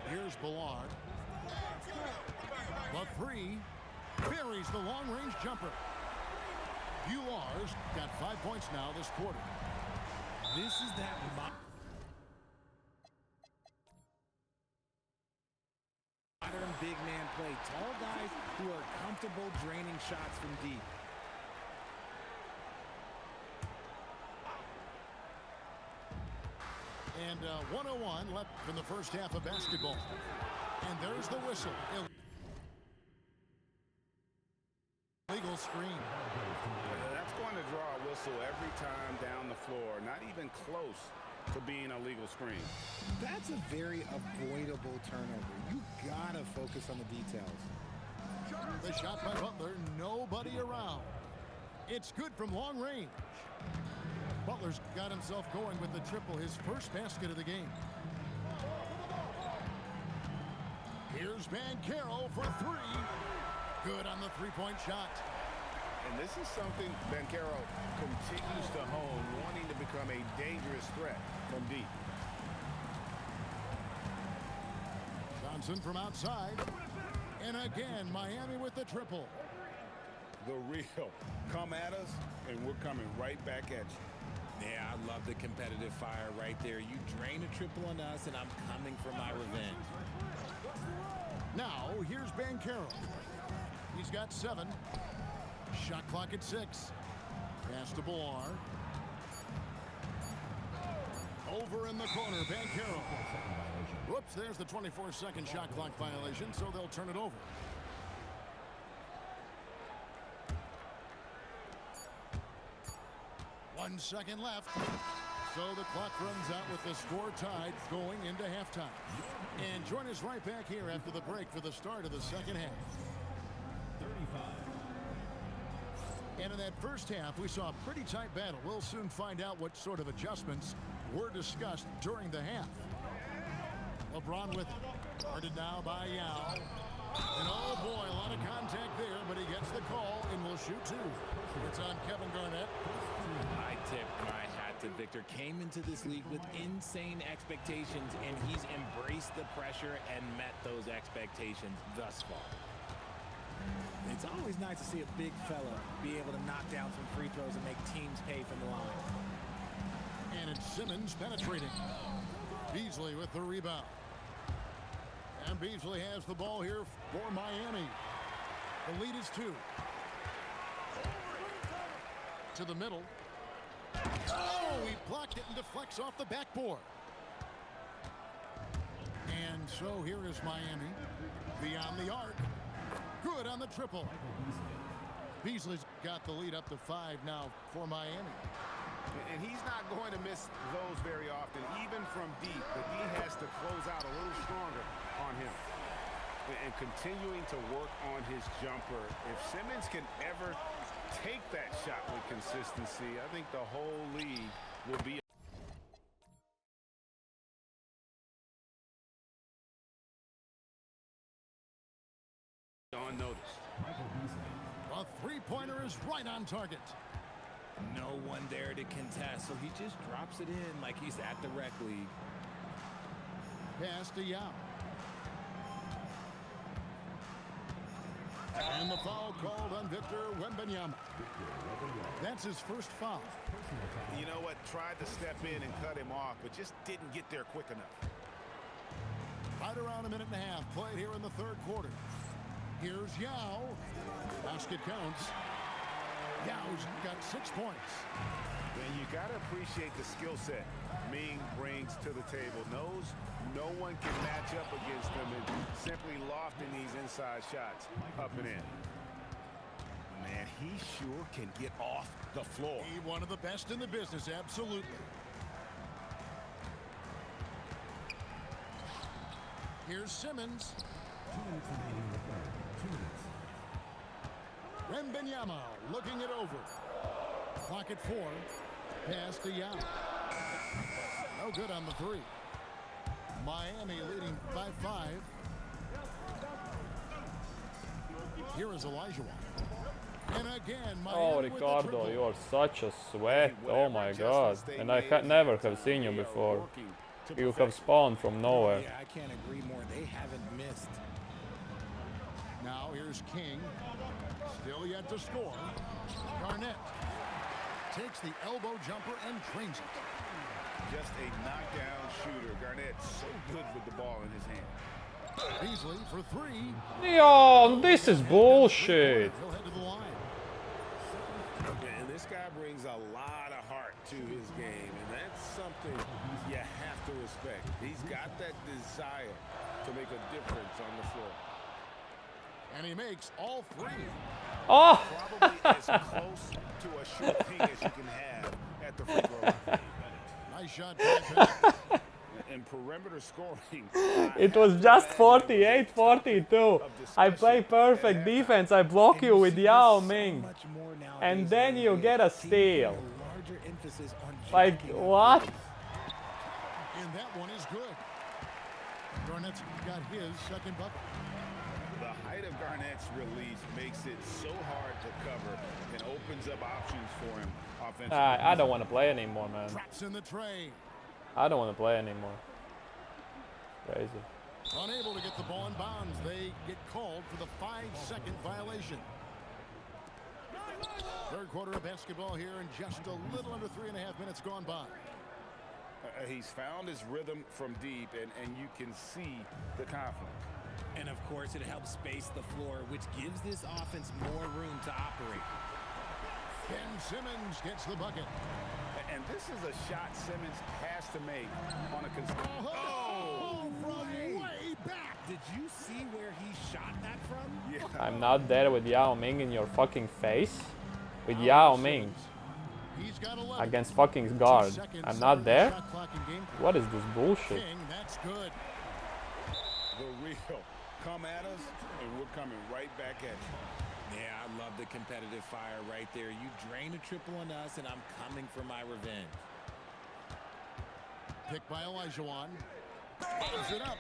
Here's Ballard. The three buries the long-range jumper. UR's got 5 points now this quarter. This is that modern big man play. Tall guys who are comfortable draining shots from deep. And 1:01 left in the first half of basketball. And there's the whistle. Illegal screen. That's going to draw a whistle every time down the floor. Not even close to being a legal screen. That's a very avoidable turnover. You gotta focus on the details. The shot by Butler, nobody around. It's good from long range. Butler's got himself going with the triple, his first basket of the game. Here's Banchero for three. Good on the three-point shot. And this is something Banchero continues to hone, wanting to become a dangerous threat from deep. Johnson from outside. And again, Miami with the triple. The real. Come at us, and we're coming right back at you. Yeah, I love the competitive fire right there. You drain a triple on us, and I'm coming for my revenge. Now, here's Banchero. He's got 7. Shot clock at 6. Pass to Ballard. Over in the corner, Banchero. Whoops, there's the 24-second shot clock violation, so they'll turn it over. 1 second left. So the clock runs out with the score tied going into halftime. And join us right back here after the break for the start of the second half. 35. And in that first half, we saw a pretty tight battle. We'll soon find out what sort of adjustments were discussed during the half. LeBron with it. Guarded now by Yao. And oh boy, a lot of contact there, but he gets the call and will shoot two. It's on Kevin Garnett. I tip my hat to Victor. Came into this league with insane expectations, and he's embraced the pressure and met those expectations thus far. It's always nice to see a big fella be able to knock down some free throws and make teams pay from the line. And it's Simmons penetrating. Beasley with the rebound. And Beasley has the ball here for Miami. The lead is 2. To the middle. Oh, he blocked it and deflects off the backboard. And so here is Miami. Beyond the arc. Good on the triple. Beasley's got the lead up to 5 now for Miami. And he's not going to miss those very often, even from deep. But he has to close out a little stronger on him. And continuing to work on his jumper. If Simmons can ever take that shot with consistency, I think the whole league will be on notice. A three-pointer is right on target. No one there to contest, so he just drops it in like he's at the rec league. Pass to Yao. And the foul called on Victor Wembanyama. That's his first foul. You know what? Tried to step in and cut him off, but just didn't get there quick enough. Right around a minute and a half played here in the third quarter. Here's Yao. Basket counts. Yao's got 6 points. And you got to appreciate the skill set Ming brings to the table. Knows no one can match up against him and simply lofting these inside shots up and in. Man, he sure can get off the floor. He's one of the best in the business, absolutely. Here's Simmons. 2 minutes remaining in the third. 2 minutes. Wembanyama looking it over. Clock at 4. Pass to Yao. No good on the 3. Miami leading by 5. Here is Elijah. And again, Miami Oh, with the Ricardo, triple. you are such a sweat. Oh my god. And I never have seen you before. You have spawned from nowhere. Yeah, I can't agree more. They haven't missed. Now here's King. Still yet to score. Garnett takes the elbow jumper and drains it. Just a knockdown shooter. Garnett so good with the ball in his hand. Beasley for 3. Yo, this is bullshit. He'll head to the line. And this guy brings a lot of heart to his game, and that's something you have to respect. He's got that desire to make a difference on the floor. And he makes all 3. Oh! Probably as close to a sure thing as you can have at the free throw line. Nice shot by And perimeter scoring. It was just 48-42. I play perfect defense. I block you with Yao Ming. And then you get a steal. Like, what? And that one is good. Garnett's got his second bucket. The height of Garnett's release makes it so hard to cover and opens up options for him offensively. I don't want to play anymore, man. Traps in the tray. I don't want to play anymore. Crazy. Unable to get the ball in bounds. They get called for the 5-second violation. Third quarter of basketball here and just a little under 3.5 minutes gone by. He's found his rhythm from deep, and you can see the confidence. And of course, it helps space the floor, which gives this offense more room to operate. Ben Simmons gets the bucket. And this is a shot Simmons has to make on a consistent. Oh, from way back. Did you see where he shot that from? Yeah. I'm not there with Yao Ming in your fucking face. With Yao Ming. He's got 11. against fucking guard. 2 seconds I'm not starting there? shot clock in game clock. What is this bullshit? King, that's good. The real. Come at us, and we're coming right back at you. Yeah, I love the competitive fire right there. You drain a triple on us, and I'm coming for my revenge. Picked by Olajuwon. Bobs it up.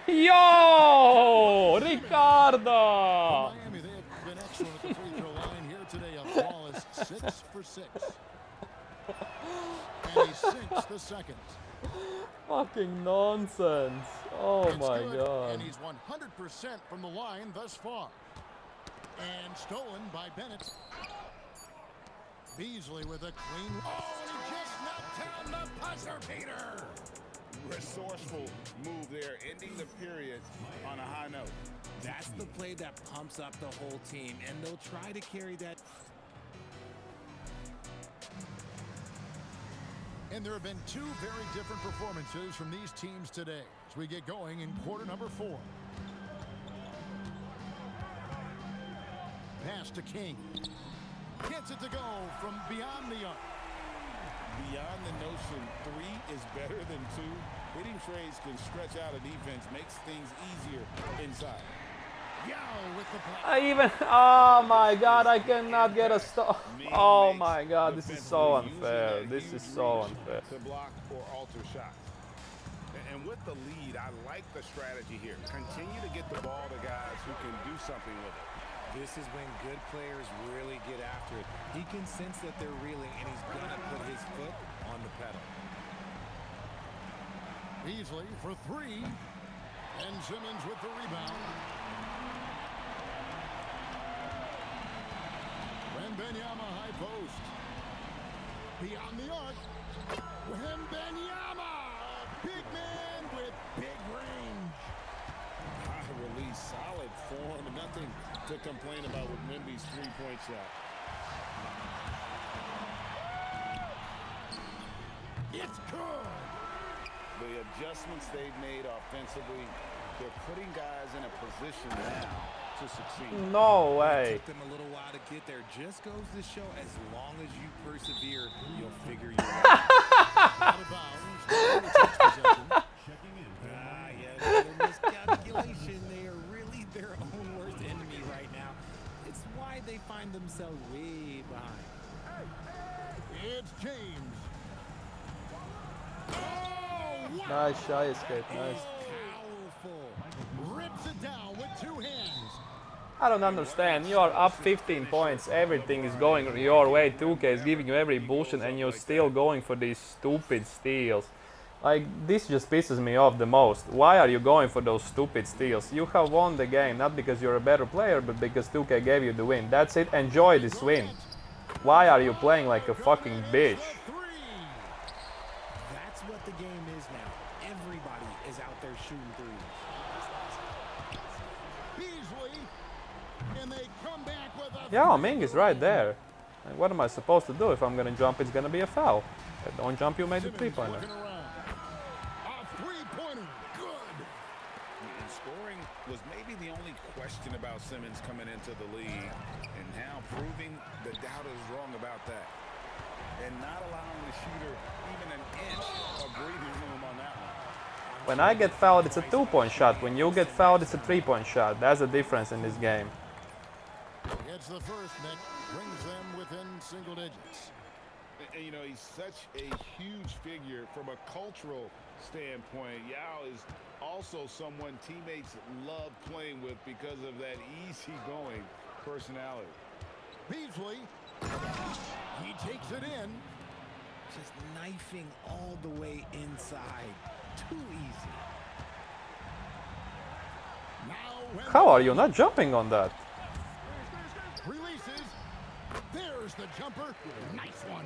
Yo, Ricardo! Miami, they have been excellent at the free throw line here today. A flawless 6 for 6. And he sinks the second. Fucking nonsense. Oh It's my good, god. And he's 100% from the line thus far. And stolen by Bennett. Beasley with a clean. Oh, and he just knocked down the buzzer beater. Resourceful move there, ending the period on a high note. That's the play that pumps up the whole team, and they'll try to carry that. And there have been 2 very different performances from these teams today as we get going in quarter number 4. Pass to King. Gets it to go from beyond the arc. Beyond the notion 3 is better than 2, hitting trades can stretch out a defense, makes things easier inside. Yao with the block. Oh my god, I cannot get a stop. Oh my god, this is so unfair. This is so unfair. To block or alter shots. And with the lead, I like the strategy here. Continue to get the ball to guys who can do something with it. This is when good players really get after it. He can sense that they're reeling, and he's going to put his foot on the pedal. Beasley for 3. And Simmons with the rebound. Wembanyama high post. Beyond the arc. Wembanyama! Big man with big range. High release, solid form, nothing to complain about with Wemby's three-point shot. It's good. The adjustments they've made offensively, they're putting guys in a position now to succeed. No It way. took them a little while to get there. Just goes to show, as long as you persevere, you'll figure your way out. Out of bounds. Takes possession. Checking in. Yes, a little miscalculation. They are really their own worst enemy right now. It's why they find themselves way behind. It's James. Nice shy escape, nice. Powerful. Rips it down with 2 hands. I don't understand. You are up 15 points. Everything is going your way. 2K is giving you every bullshit, and you're still going for these stupid steals. Like, this just pisses me off the most. Why are you going for those stupid steals? You have won the game, not because you're a better player, but because 2K gave you the win. That's it. Enjoy this win. Why are you playing like a fucking bitch? That's what the game is now. Everybody is out there shooting threes. Beasley. And they come back with a Yeah, Ming is right there. Like, what am I supposed to do? If I'm gonna jump, it's gonna be a foul. If I don't jump, you made the Simmons 3-pointer. looking around. A 3-pointer. Good. And scoring was maybe the only question about Simmons coming into the league, and now proving the doubters wrong about that. And not allowing the shooter even an inch of breathing room on that one. When I get fouled, it's a 2-point shot. When you get fouled, it's a 3-point shot. That's the difference in this game. Gets the first, and that brings them within single digits. And you know, he's such a huge figure from a cultural standpoint. Yao is also someone teammates love playing with because of that easygoing personality. Beasley. He takes it in. Just knifing all the way inside. Too easy. Now How are you not jumping on that? releases. There's the jumper. Nice one.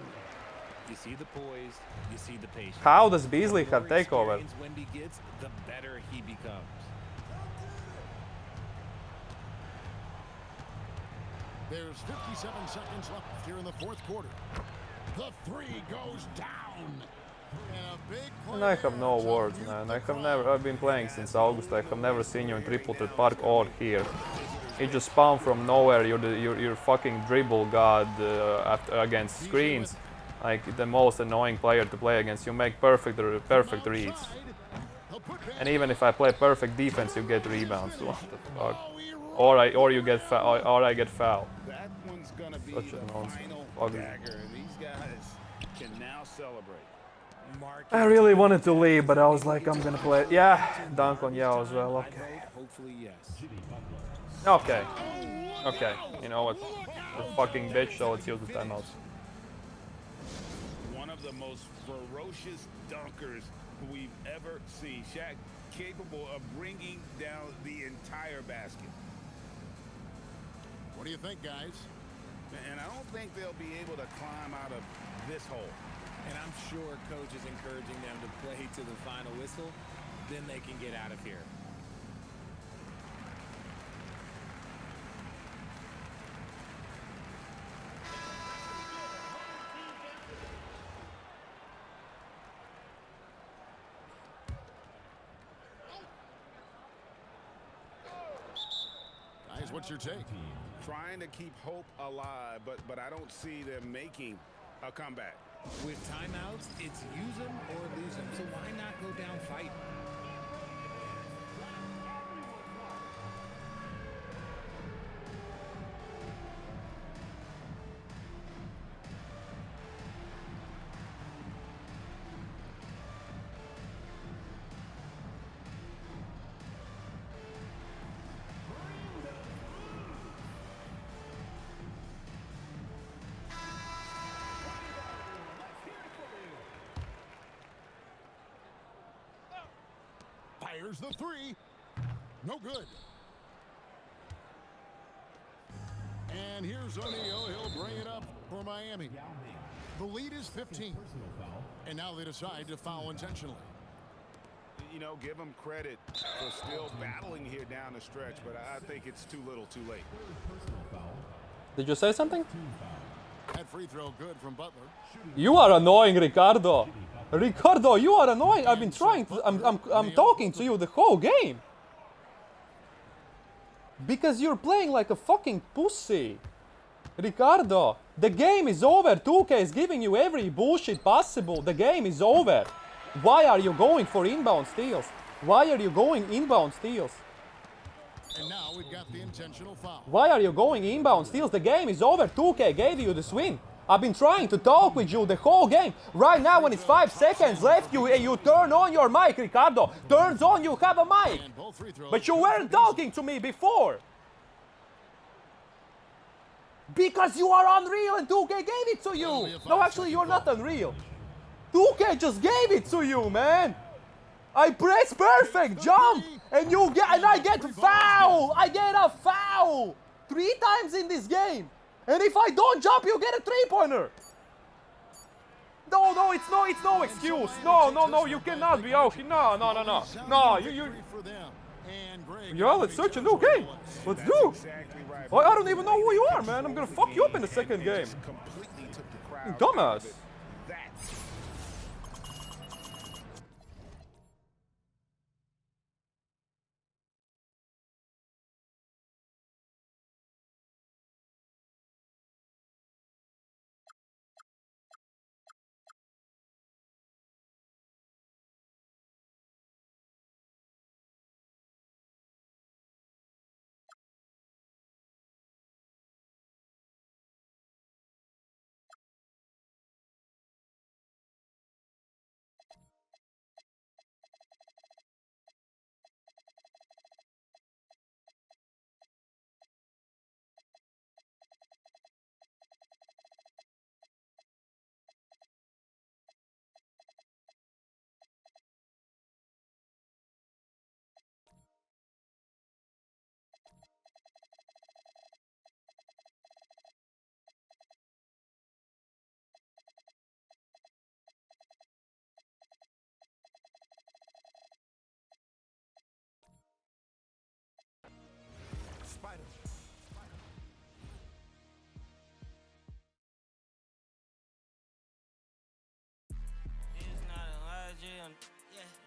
You see the poise, you see the patience. How does Beasley The have more takeover? experience Wemby gets, the better he becomes. There's 57 seconds left here in the 4th quarter. The 3 goes down. And a big And I have no words, man. I've been playing since August. I have never seen you in Tripleted Park or here. He just spawned from nowhere. You're fucking dribble god against screens. Like the most annoying player to play against. You make perfect reads. And even if I play perfect defense, you get rebounds. What the fuck? Or I get fouled. That one's gonna be Such a the nonsense. final dagger. These guys can now celebrate. I really wanted to leave, but I was like, I'm gonna play. Yeah, dunk on Yao as well. Okay. Hopefully, yes. Okay. Okay. You know what? The fucking bitch. So let's use the timeouts. One of the most ferocious dunkers we've ever seen. Shaq capable of bringing down the entire basket. What do you think, guys? And I don't think they'll be able to climb out of this hole. And I'm sure coach is encouraging them to play to the final whistle. Then they can get out of here. Guys, what's your take? Trying to keep hope alive, but I don't see them making a comeback. With timeouts, it's use them or lose them. So why not go down fighting? Fires the three. No good. And here's O'Neal. He'll bring it up for Miami. The lead is 15. And now they decide to foul intentionally. You know, give them credit for still battling here down the stretch, but I think it's too little too late. Did you say something? That free throw good from Butler. You are annoying, Ricardo. Ricardo, you are annoying. I've been trying to, I'm talking to you the whole game. Because you're playing like a fucking pussy. Ricardo, the game is over. 2K is giving you every bullshit possible. The game is over. Why are you going for inbound steals? Why are you going inbound steals? And now we've got the intentional foul. Why are you going inbound steals? The game is over. 2K gave you this win. I've been trying to talk with you the whole game. Right now when it's 5 seconds left, you turn on your mic, Ricardo. Turns on, you have a mic. But you weren't talking to me before. Because you are unreal and 2K gave it to you. No, actually, you're not unreal. 2K just gave it to you, man. I press perfect jump and I get foul. I get a foul 3 times in this game. And if I don't jump, you get a 3-pointer. No, it's no excuse. No, you cannot be out here. No, yeah, let's search a new game. Let's do. I don't even know who you are, man. I'm gonna fuck you up in the second game. Dumbass.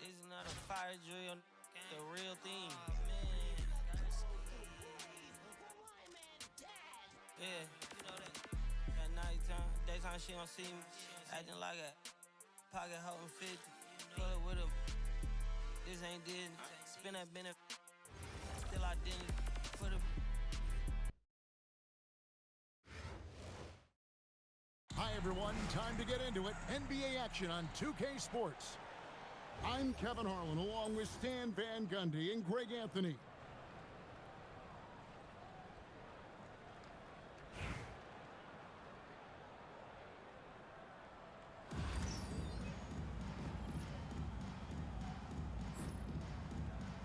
This is not a fire drill, the real thing. Yeah, you know that. At nighttime, daytime she don't see me. Acting like a pocket holding 50. Pull it with him. This ain't Disney. Spin that benefit. Still identity. For the Hi everyone, time to get into it. NBA action on 2K Sports. I'm Kevin Harlan along with Stan Van Gundy and Greg Anthony.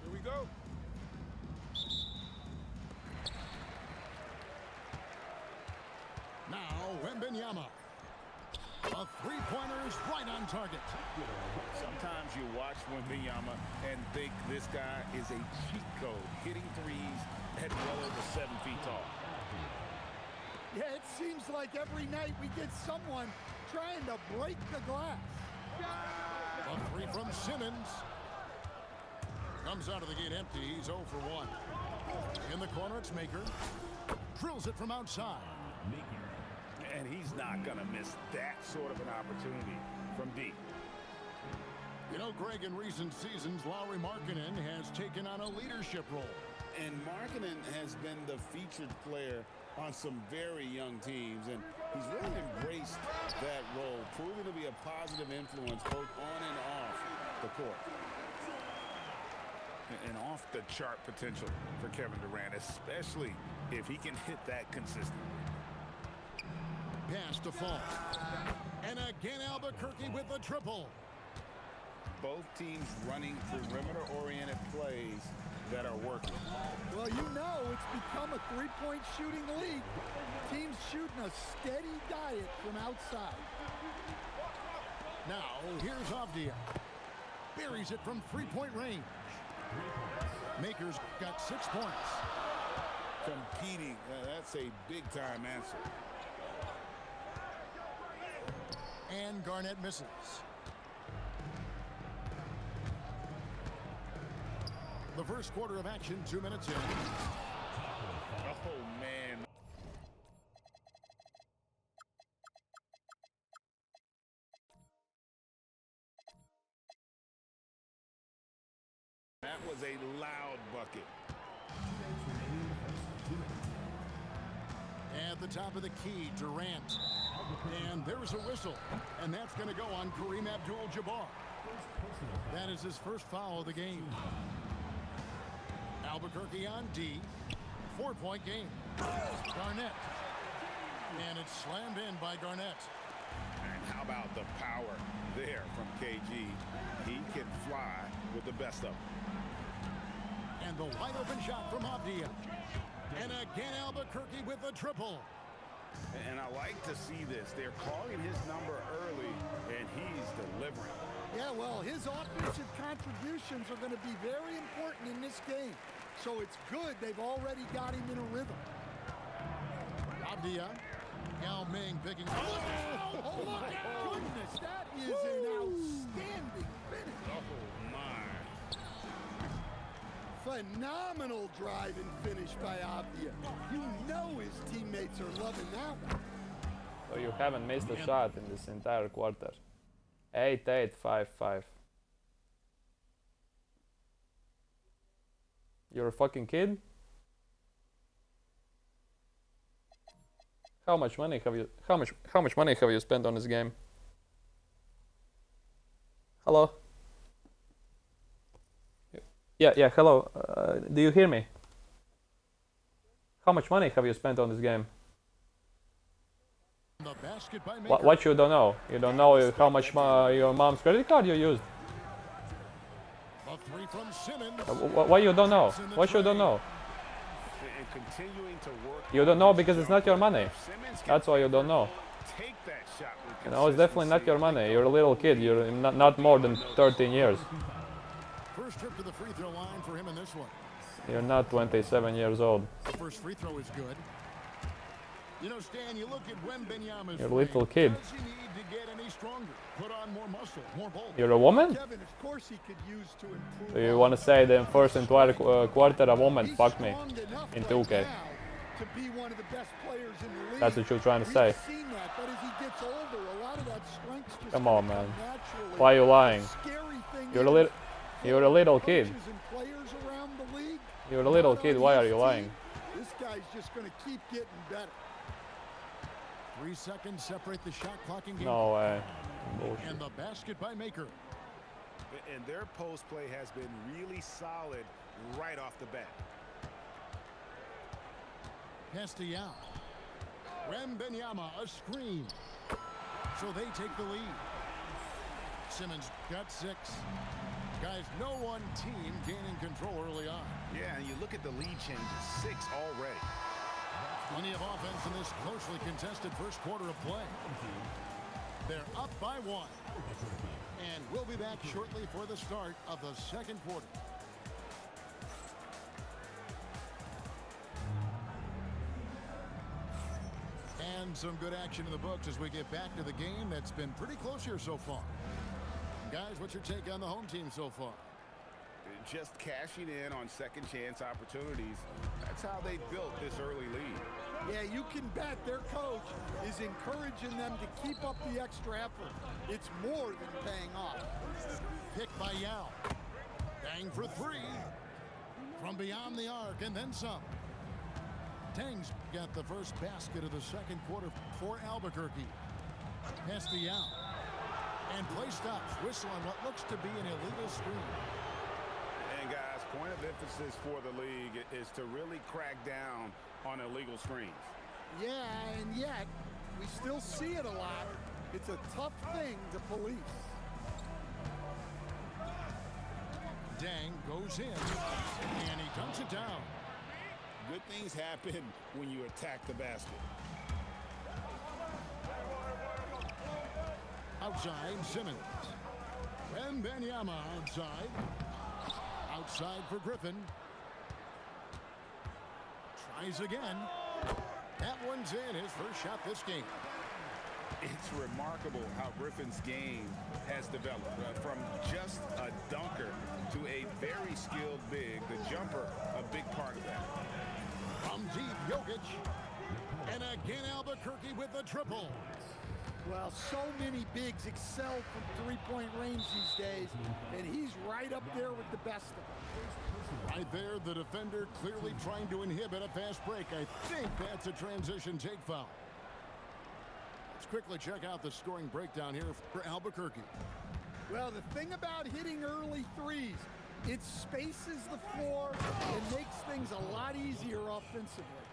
Here we go. Now, Wembanyama. A three-pointer is right on target. Sometimes you watch Wembanyama and think this guy is a cheat code, hitting threes at well over 7 feet tall. Yeah, it seems like every night we get someone trying to break the glass. A three from Simmons. Comes out of the gate empty. He's 0 for 1. In the corner, it's Maker. Drills it from outside. And he's not going to miss that sort of an opportunity from deep. You know, Greg, in recent seasons, Lauri Markkanen has taken on a leadership role. And Markkanen has been the featured player on some very young teams, and he's really embraced that role, proving to be a positive influence both on and off the court. And off-the-chart potential for Kevin Durant, especially if he can hit that consistently. Pass to Fall. And again, Albuquerque with a triple. Both teams running perimeter-oriented plays that are working. Well, you know it's become a three-point shooting league. Teams shooting a steady diet from outside. Now, here's Avdia. Buries it from three-point range. Maker's got 6 points. Competing, that's a big-time answer. And Garnett misses. The first quarter of action, 2 minutes in. Oh, man. That was a loud bucket. At the top of the key, Durant. And there's a whistle. And that's going to go on Kareem Abdul-Jabbar. That is his first foul of the game. Albuquerque on D. 4-point game. Garnett. And it's slammed in by Garnett. And how about the power there from KG? He can fly with the best of them. And the wide open shot from Avdia. And again, Albuquerque with a triple. And I like to see this. They're calling his number early, and he's delivering. Yeah, well, his offensive contributions are going to be very important in this game. So it's good they've already got him in a rhythm. Avdia. Yao Ming picking up. Oh, my goodness, that is an outstanding finish. Oh, my. Phenomenal drive and finish by Avdia. You know his teammates are loving that one. So you haven't missed a shot in this entire quarter. 8-8, 5-5. You're a fucking kid? How much money have you spent on this game? Hello? Yeah, hello. Do you hear me? How much money have you spent on this game? What you don't know? You don't know how much your mom's credit card you used? What you don't know? What you don't know? You don't know because it's not your money. That's why you don't know. You know, it's definitely not your money. You're a little kid. You're not more than 13 years. First trip to the free throw line for him in this one. You're not 27 years old. The first free throw is good. You know, Stan, you look at Wembanyama's You're a little kid. Does he need to get any stronger? Put on more muscle, more bulk. You're a woman? Kevin, of course he could use to improve. So you want to say the first entire quarter a woman fucked me in 2K? to be one of the best players in the league. That's what you were trying to We've say. seen that, but as he gets older, a lot of that strength just Come on, comes man. naturally. Why are you lying? The scary thing You're is, a little kid. coaches and players around the league, You're a little not kid. on Why are his you team, lying? This guy's just going to keep getting better. 3 seconds separate the shot clock and game. No way. Bullshit. And the basket by Maker. And their post play has been really solid right off the bat. Castellano. Wembanyama, a screen. So they take the lead. Simmons got 6. Guys, no one team gaining control early on. Yeah, and you look at the lead changes, 6 already. Plenty of offense in this closely contested first quarter of play. They're up by 1. And we'll be back shortly for the start of the second quarter. And some good action in the books as we get back to the game that's been pretty close here so far. Guys, what's your take on the home team so far? Just cashing in on second chance opportunities. That's how they built this early lead. Yeah, you can bet their coach is encouraging them to keep up the extra effort. It's more than paying off. Picked by Yao. Dang for 3. From beyond the arc and then some. Tang's got the first basket of the second quarter for Albuquerque. Pass to Yao. And play stops. Whistle on what looks to be an illegal screen. And guys, point of emphasis for the league is to really crack down on illegal screens. Yeah, and yet we still see it a lot. It's a tough thing to police. Dang goes in, and he dunks it down. Good things happen when you attack the basket. Outside, Simmons. Wembanyama outside. Outside for Griffin. Tries again. That one's in, his first shot this game. It's remarkable how Griffin's game has developed from just a dunker to a very skilled big. The jumper, a big part of that. From deep, Jokic. And again, Albuquerque with the triple. Well, so many bigs excel from three-point range these days, and he's right up there with the best of them. Right there, the defender clearly trying to inhibit a fast break. I think that's a transition take foul. Let's quickly check out the scoring breakdown here for Albuquerque. Well, the thing about hitting early threes, it spaces the floor and makes things a lot easier offensively.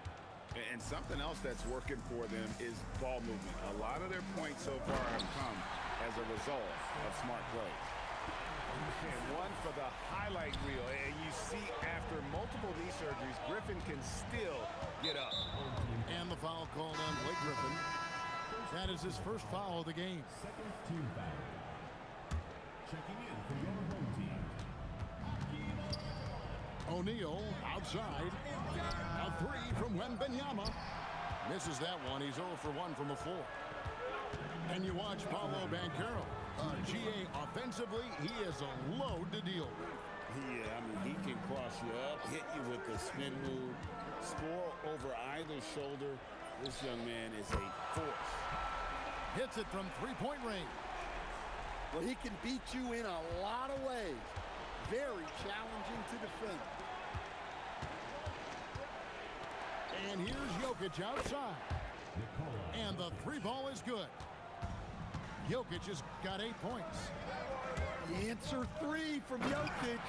And something else that's working for them is ball movement. A lot of their points so far have come as a result of smart play. And one for the highlight reel. And you see after multiple knee surgeries, Griffin can still get up. And the foul called on Blake Griffin. That is his first foul of the game. Second team foul. Checking in for your home team. O'Neal outside. A 3 from Wembanyama. Misses that one. He's 0 for 1 from the floor. And you watch Paolo Banchero. GA offensively, he is a load to deal with. Yeah, I mean, he can cross you up, hit you with the spin move, score over either shoulder. This young man is a force. Hits it from three-point range. Well, he can beat you in a lot of ways. Very challenging to defend. And here's Jokic outside. And the 3 ball is good. Jokic has got 8 points. The answer 3 from Jokic.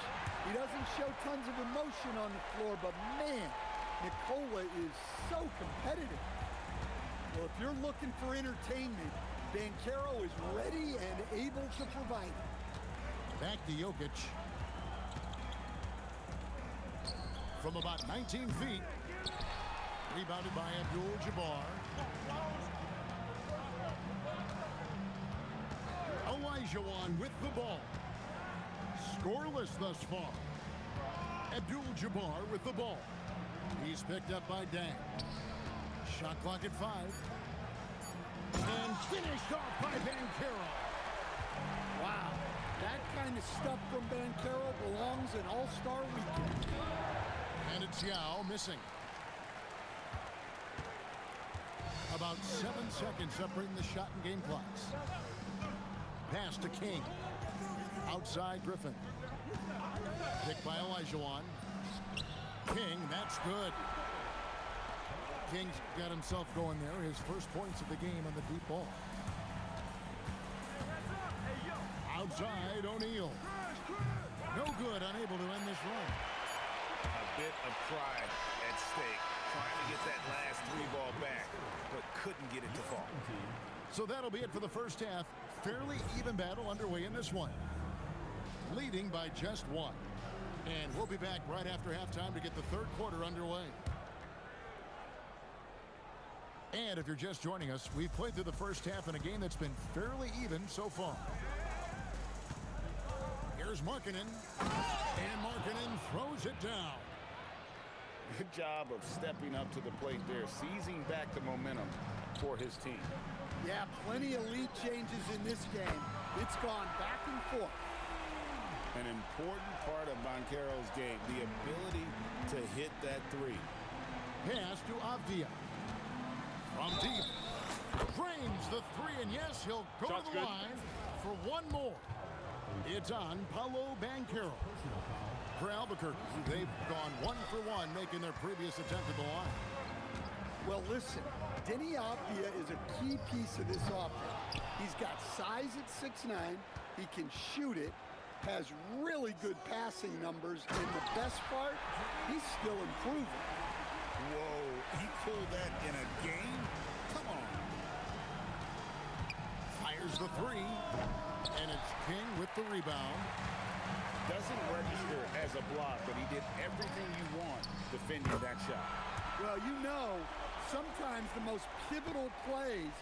He doesn't show tons of emotion on the floor, but man, Nikola is so competitive. Well, if you're looking for entertainment, Banchero is ready and able to provide it. Back to Jokic. From about 19 feet. Rebounded by Abdul-Jabbar. Olajuwon with the ball. Scoreless thus far. Abdul-Jabbar with the ball. He's picked up by Dang. Shot clock at 5. And finished off by Banchero. Wow, that kind of stuff from Banchero belongs in All-Star Weekend. And it's Yao missing. About 7 seconds separating the shot and game clocks. Pass to King. Outside Griffin. Picked by Olajuwon. King, that's good. King's got himself going there. His first points of the game on the deep ball. Outside O'Neal. No good, unable to end this run. A bit of pride at stake. Trying to get that last three ball back, but couldn't get it to fall. So that'll be it for the first half. Fairly even battle underway in this one. Leading by just one. And we'll be back right after halftime to get the third quarter underway. And if you're just joining us, we've played through the first half in a game that's been fairly even so far. Here's Markkanen. And Markkanen throws it down. Good job of stepping up to the plate there, seizing back the momentum for his team. Yeah, plenty of lead changes in this game. It's gone back and forth. An important part of Banchero's game, the ability to hit that three. Pass to Avdia. From deep. Drains the three, and yes, he'll go Shot's to the good. line for one more. It's on Paolo Banchero. For Albuquerque, they've gone 1 for 1, making their previous attempt at the line. Well, listen, Denny Avdia is a key piece of this offense. He's got size at 6'9". He can shoot it, has really good passing numbers, and the best part, he's still improving. Whoa, he pulled that in a game? Come on. Fires the three, and it's King with the rebound. Doesn't register as a block, but he did everything you want defending that shot. Well, you know, sometimes the most pivotal plays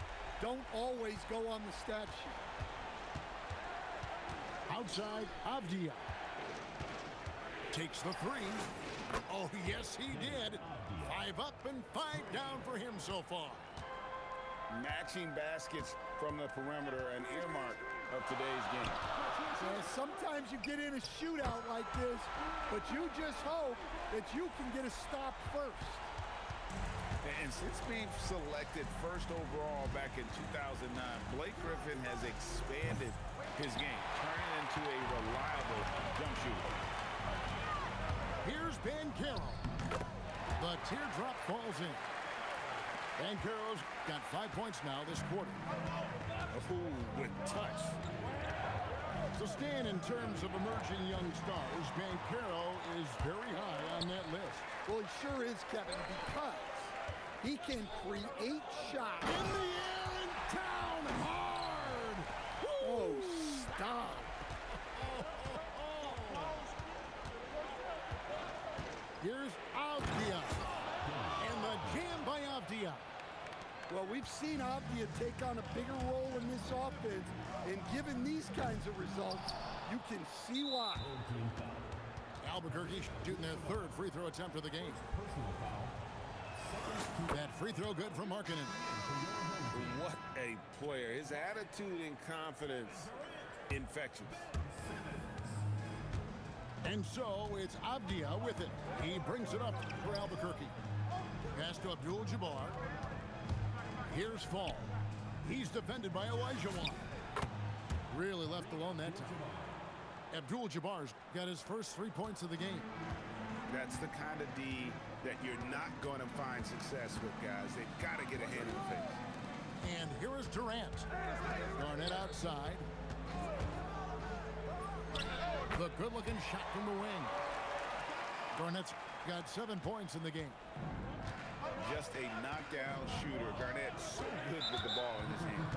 don't always go on the stat sheet. Outside, Avdia. Takes the three. Oh, yes, he did. 5 up and 5 down for him so far. Matching baskets from the perimeter, an earmark of today's game. Yeah, sometimes you get in a shootout like this, but you just hope that you can get a stop first. And since being selected first overall back in 2009, Blake Griffin has expanded his game, turning into a reliable jump shooter. Here's Banchero. The teardrop falls in. Banchero's got 5 points now this quarter. Ooh, with touch. So Stan, in terms of emerging young stars, Banchero is very high on that list. Well, he sure is, Kevin, because he can create shots. In the air and down hard. Oh, stop. Here's Avdia. And the jam by Avdia. Well, we've seen Avdia take on a bigger role in this offense, and given these kinds of results, you can see why. Albuquerque shooting their third free throw attempt of the game. That free throw good from Markkanen. What a player. His attitude and confidence, infectious. And so it's Avdia with it. He brings it up for Albuquerque. Pass to Abdul-Jabbar. Here's Fall. He's defended by Olajuwon. Really left alone that time. Abdul-Jabbar's got his first 3 points of the game. That's the kind of D that you're not going to find success with, guys. They've got to get a hand in the face. And here is Durant. Garnett outside. The good-looking shot from the wing. Garnett's got 7 points in the game. Just a knockdown shooter. Garnett so good with the ball in his hand.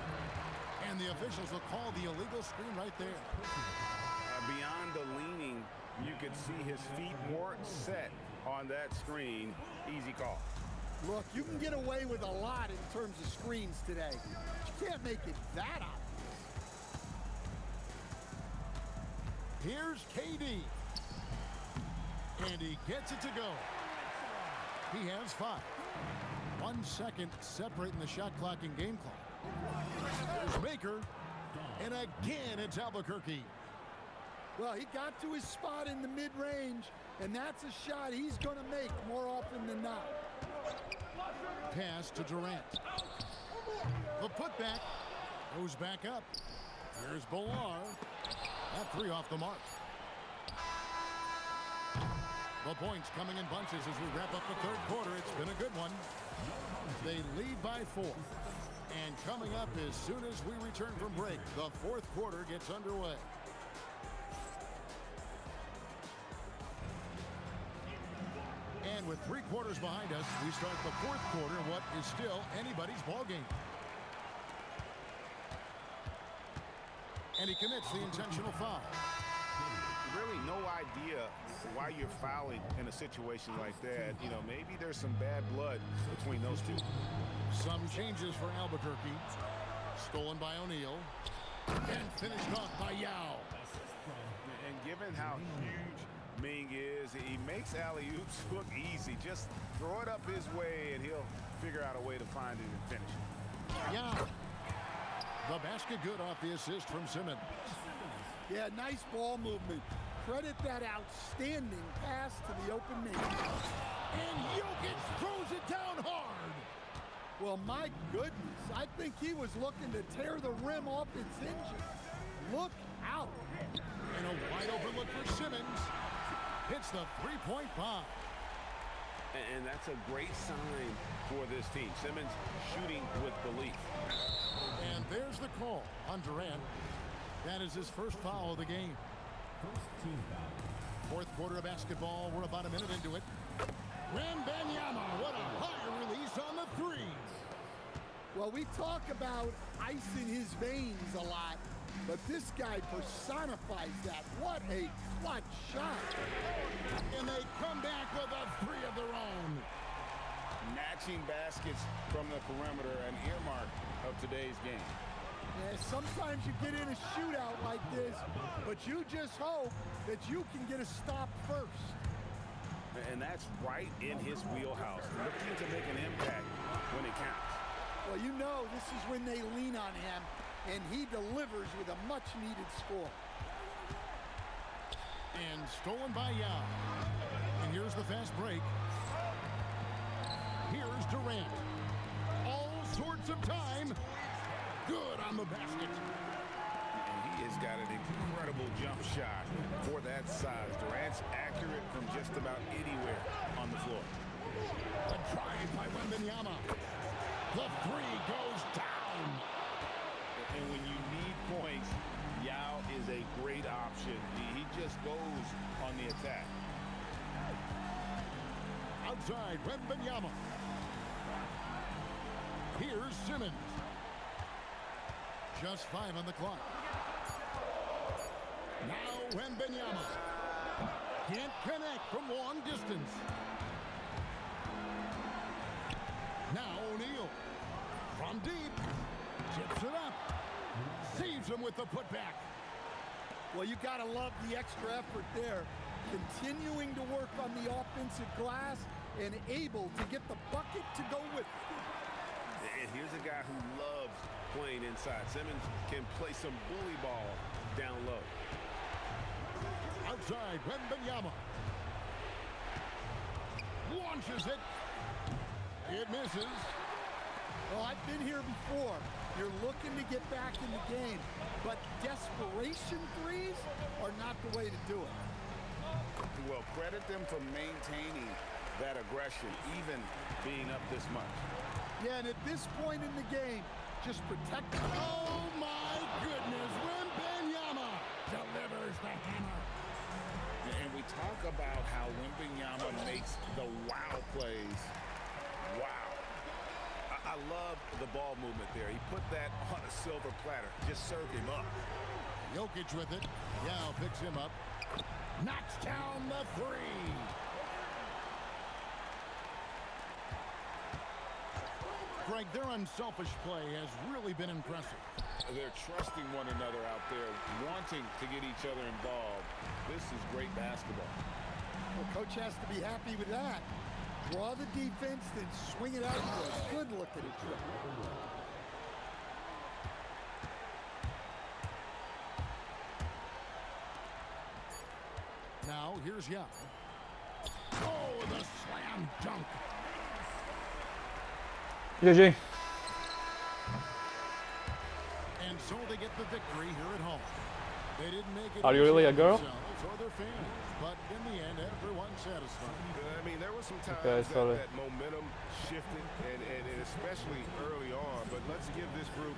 And the officials will call the illegal screen right there. Beyond the leaning, you could see his feet more set on that screen. Easy call. Look, you can get away with a lot in terms of screens today. You can't make it that obvious. Here's KD. And he gets it to go. He has 5. 1 second separating the shot clock and game clock. There's Baker. And again, it's Albuquerque. Well, he got to his spot in the mid-range, and that's a shot he's going to make more often than not. Pass to Durant. The putback goes back up. Here's Bolar. That three off the mark. The points coming in bunches as we wrap up the third quarter. It's been a good one. They lead by 4. And coming up as soon as we return from break, the fourth quarter gets underway. And with 3 quarters behind us, we start the fourth quarter in what is still anybody's ball game. And he commits the intentional foul. Really no idea why you're fouling in a situation like that. You know, maybe there's some bad blood between those two. Some changes for Albuquerque. Stolen by O'Neal. And finished off by Yao. And given how huge Ming is, he makes alley-oops look easy. Just throw it up his way and he'll figure out a way to find it and finish it. Yao. The basket good off the assist from Simmons. Yeah, nice ball movement. Credit that outstanding pass to the open man. And Jokic throws it down hard. Well, my goodness, I think he was looking to tear the rim off its hinges. Look out. And a wide open look for Simmons. Hits the three-point bomb. And that's a great sign for this team. Simmons shooting with belief. And there's the call on Durant. That is his first foul of the game. First team foul. Fourth quarter of basketball. We're about a minute into it. Wembanyama, what a high release on the threes. Well, we talk about ice in his veins a lot, but this guy personifies that. What a clutch shot. And they come back with a three of their own. Matching baskets from the perimeter, an earmark of today's game. Yeah, sometimes you get in a shootout like this, but you just hope that you can get a stop first. And that's right in his wheelhouse. Looking to make an impact when it counts. Well, you know this is when they lean on him, and he delivers with a much-needed score. And stolen by Yao. And here's the fast break. Here's Durant. All sorts of time. Good on the basket. And he has got an incredible jump shot for that size. Durant's accurate from just about anywhere on the floor. A drive by Wembanyama. The three goes down. And when you need points, Yao is a great option. He just goes on the attack. Outside, Wembanyama. Here's Simmons. Just 5 on the clock. Now Wembanyama. Can't connect from long distance. Now O'Neal. From deep. Chips it up. Saves him with the putback. Well, you got to love the extra effort there. Continuing to work on the offensive glass and able to get the bucket to go with it. And here's a guy who loves playing inside. Simmons can play some bully ball down low. Outside, Wembanyama. Launches it. It misses. Well, I've been here before. You're looking to get back in the game, but desperation threes are not the way to do it. Well, credit them for maintaining that aggression, even being up this much. Yeah, and at this point in the game, just protect. Oh my goodness, Wembanyama delivers the hammer. And we talk about how Wembanyama makes the wow plays. Wow. I love the ball movement there. He put that on a silver platter. Just served him up. Jokic with it. Yao picks him up. Knocks down the three. Greg, their unselfish play has really been impressive. They're trusting one another out there, wanting to get each other involved. This is great basketball. Well, coach has to be happy with that. Draw the defense, then swing it out for a good look at a trip. Now, here's Yao. Oh, the slam dunk. GG. so they get the victory here at home. They didn't make it. Are you really a girl? Or their fans, but in the end, everyone's satisfied. I mean, there were some times Okay, that momentum shifted, and especially early on. But let's give this group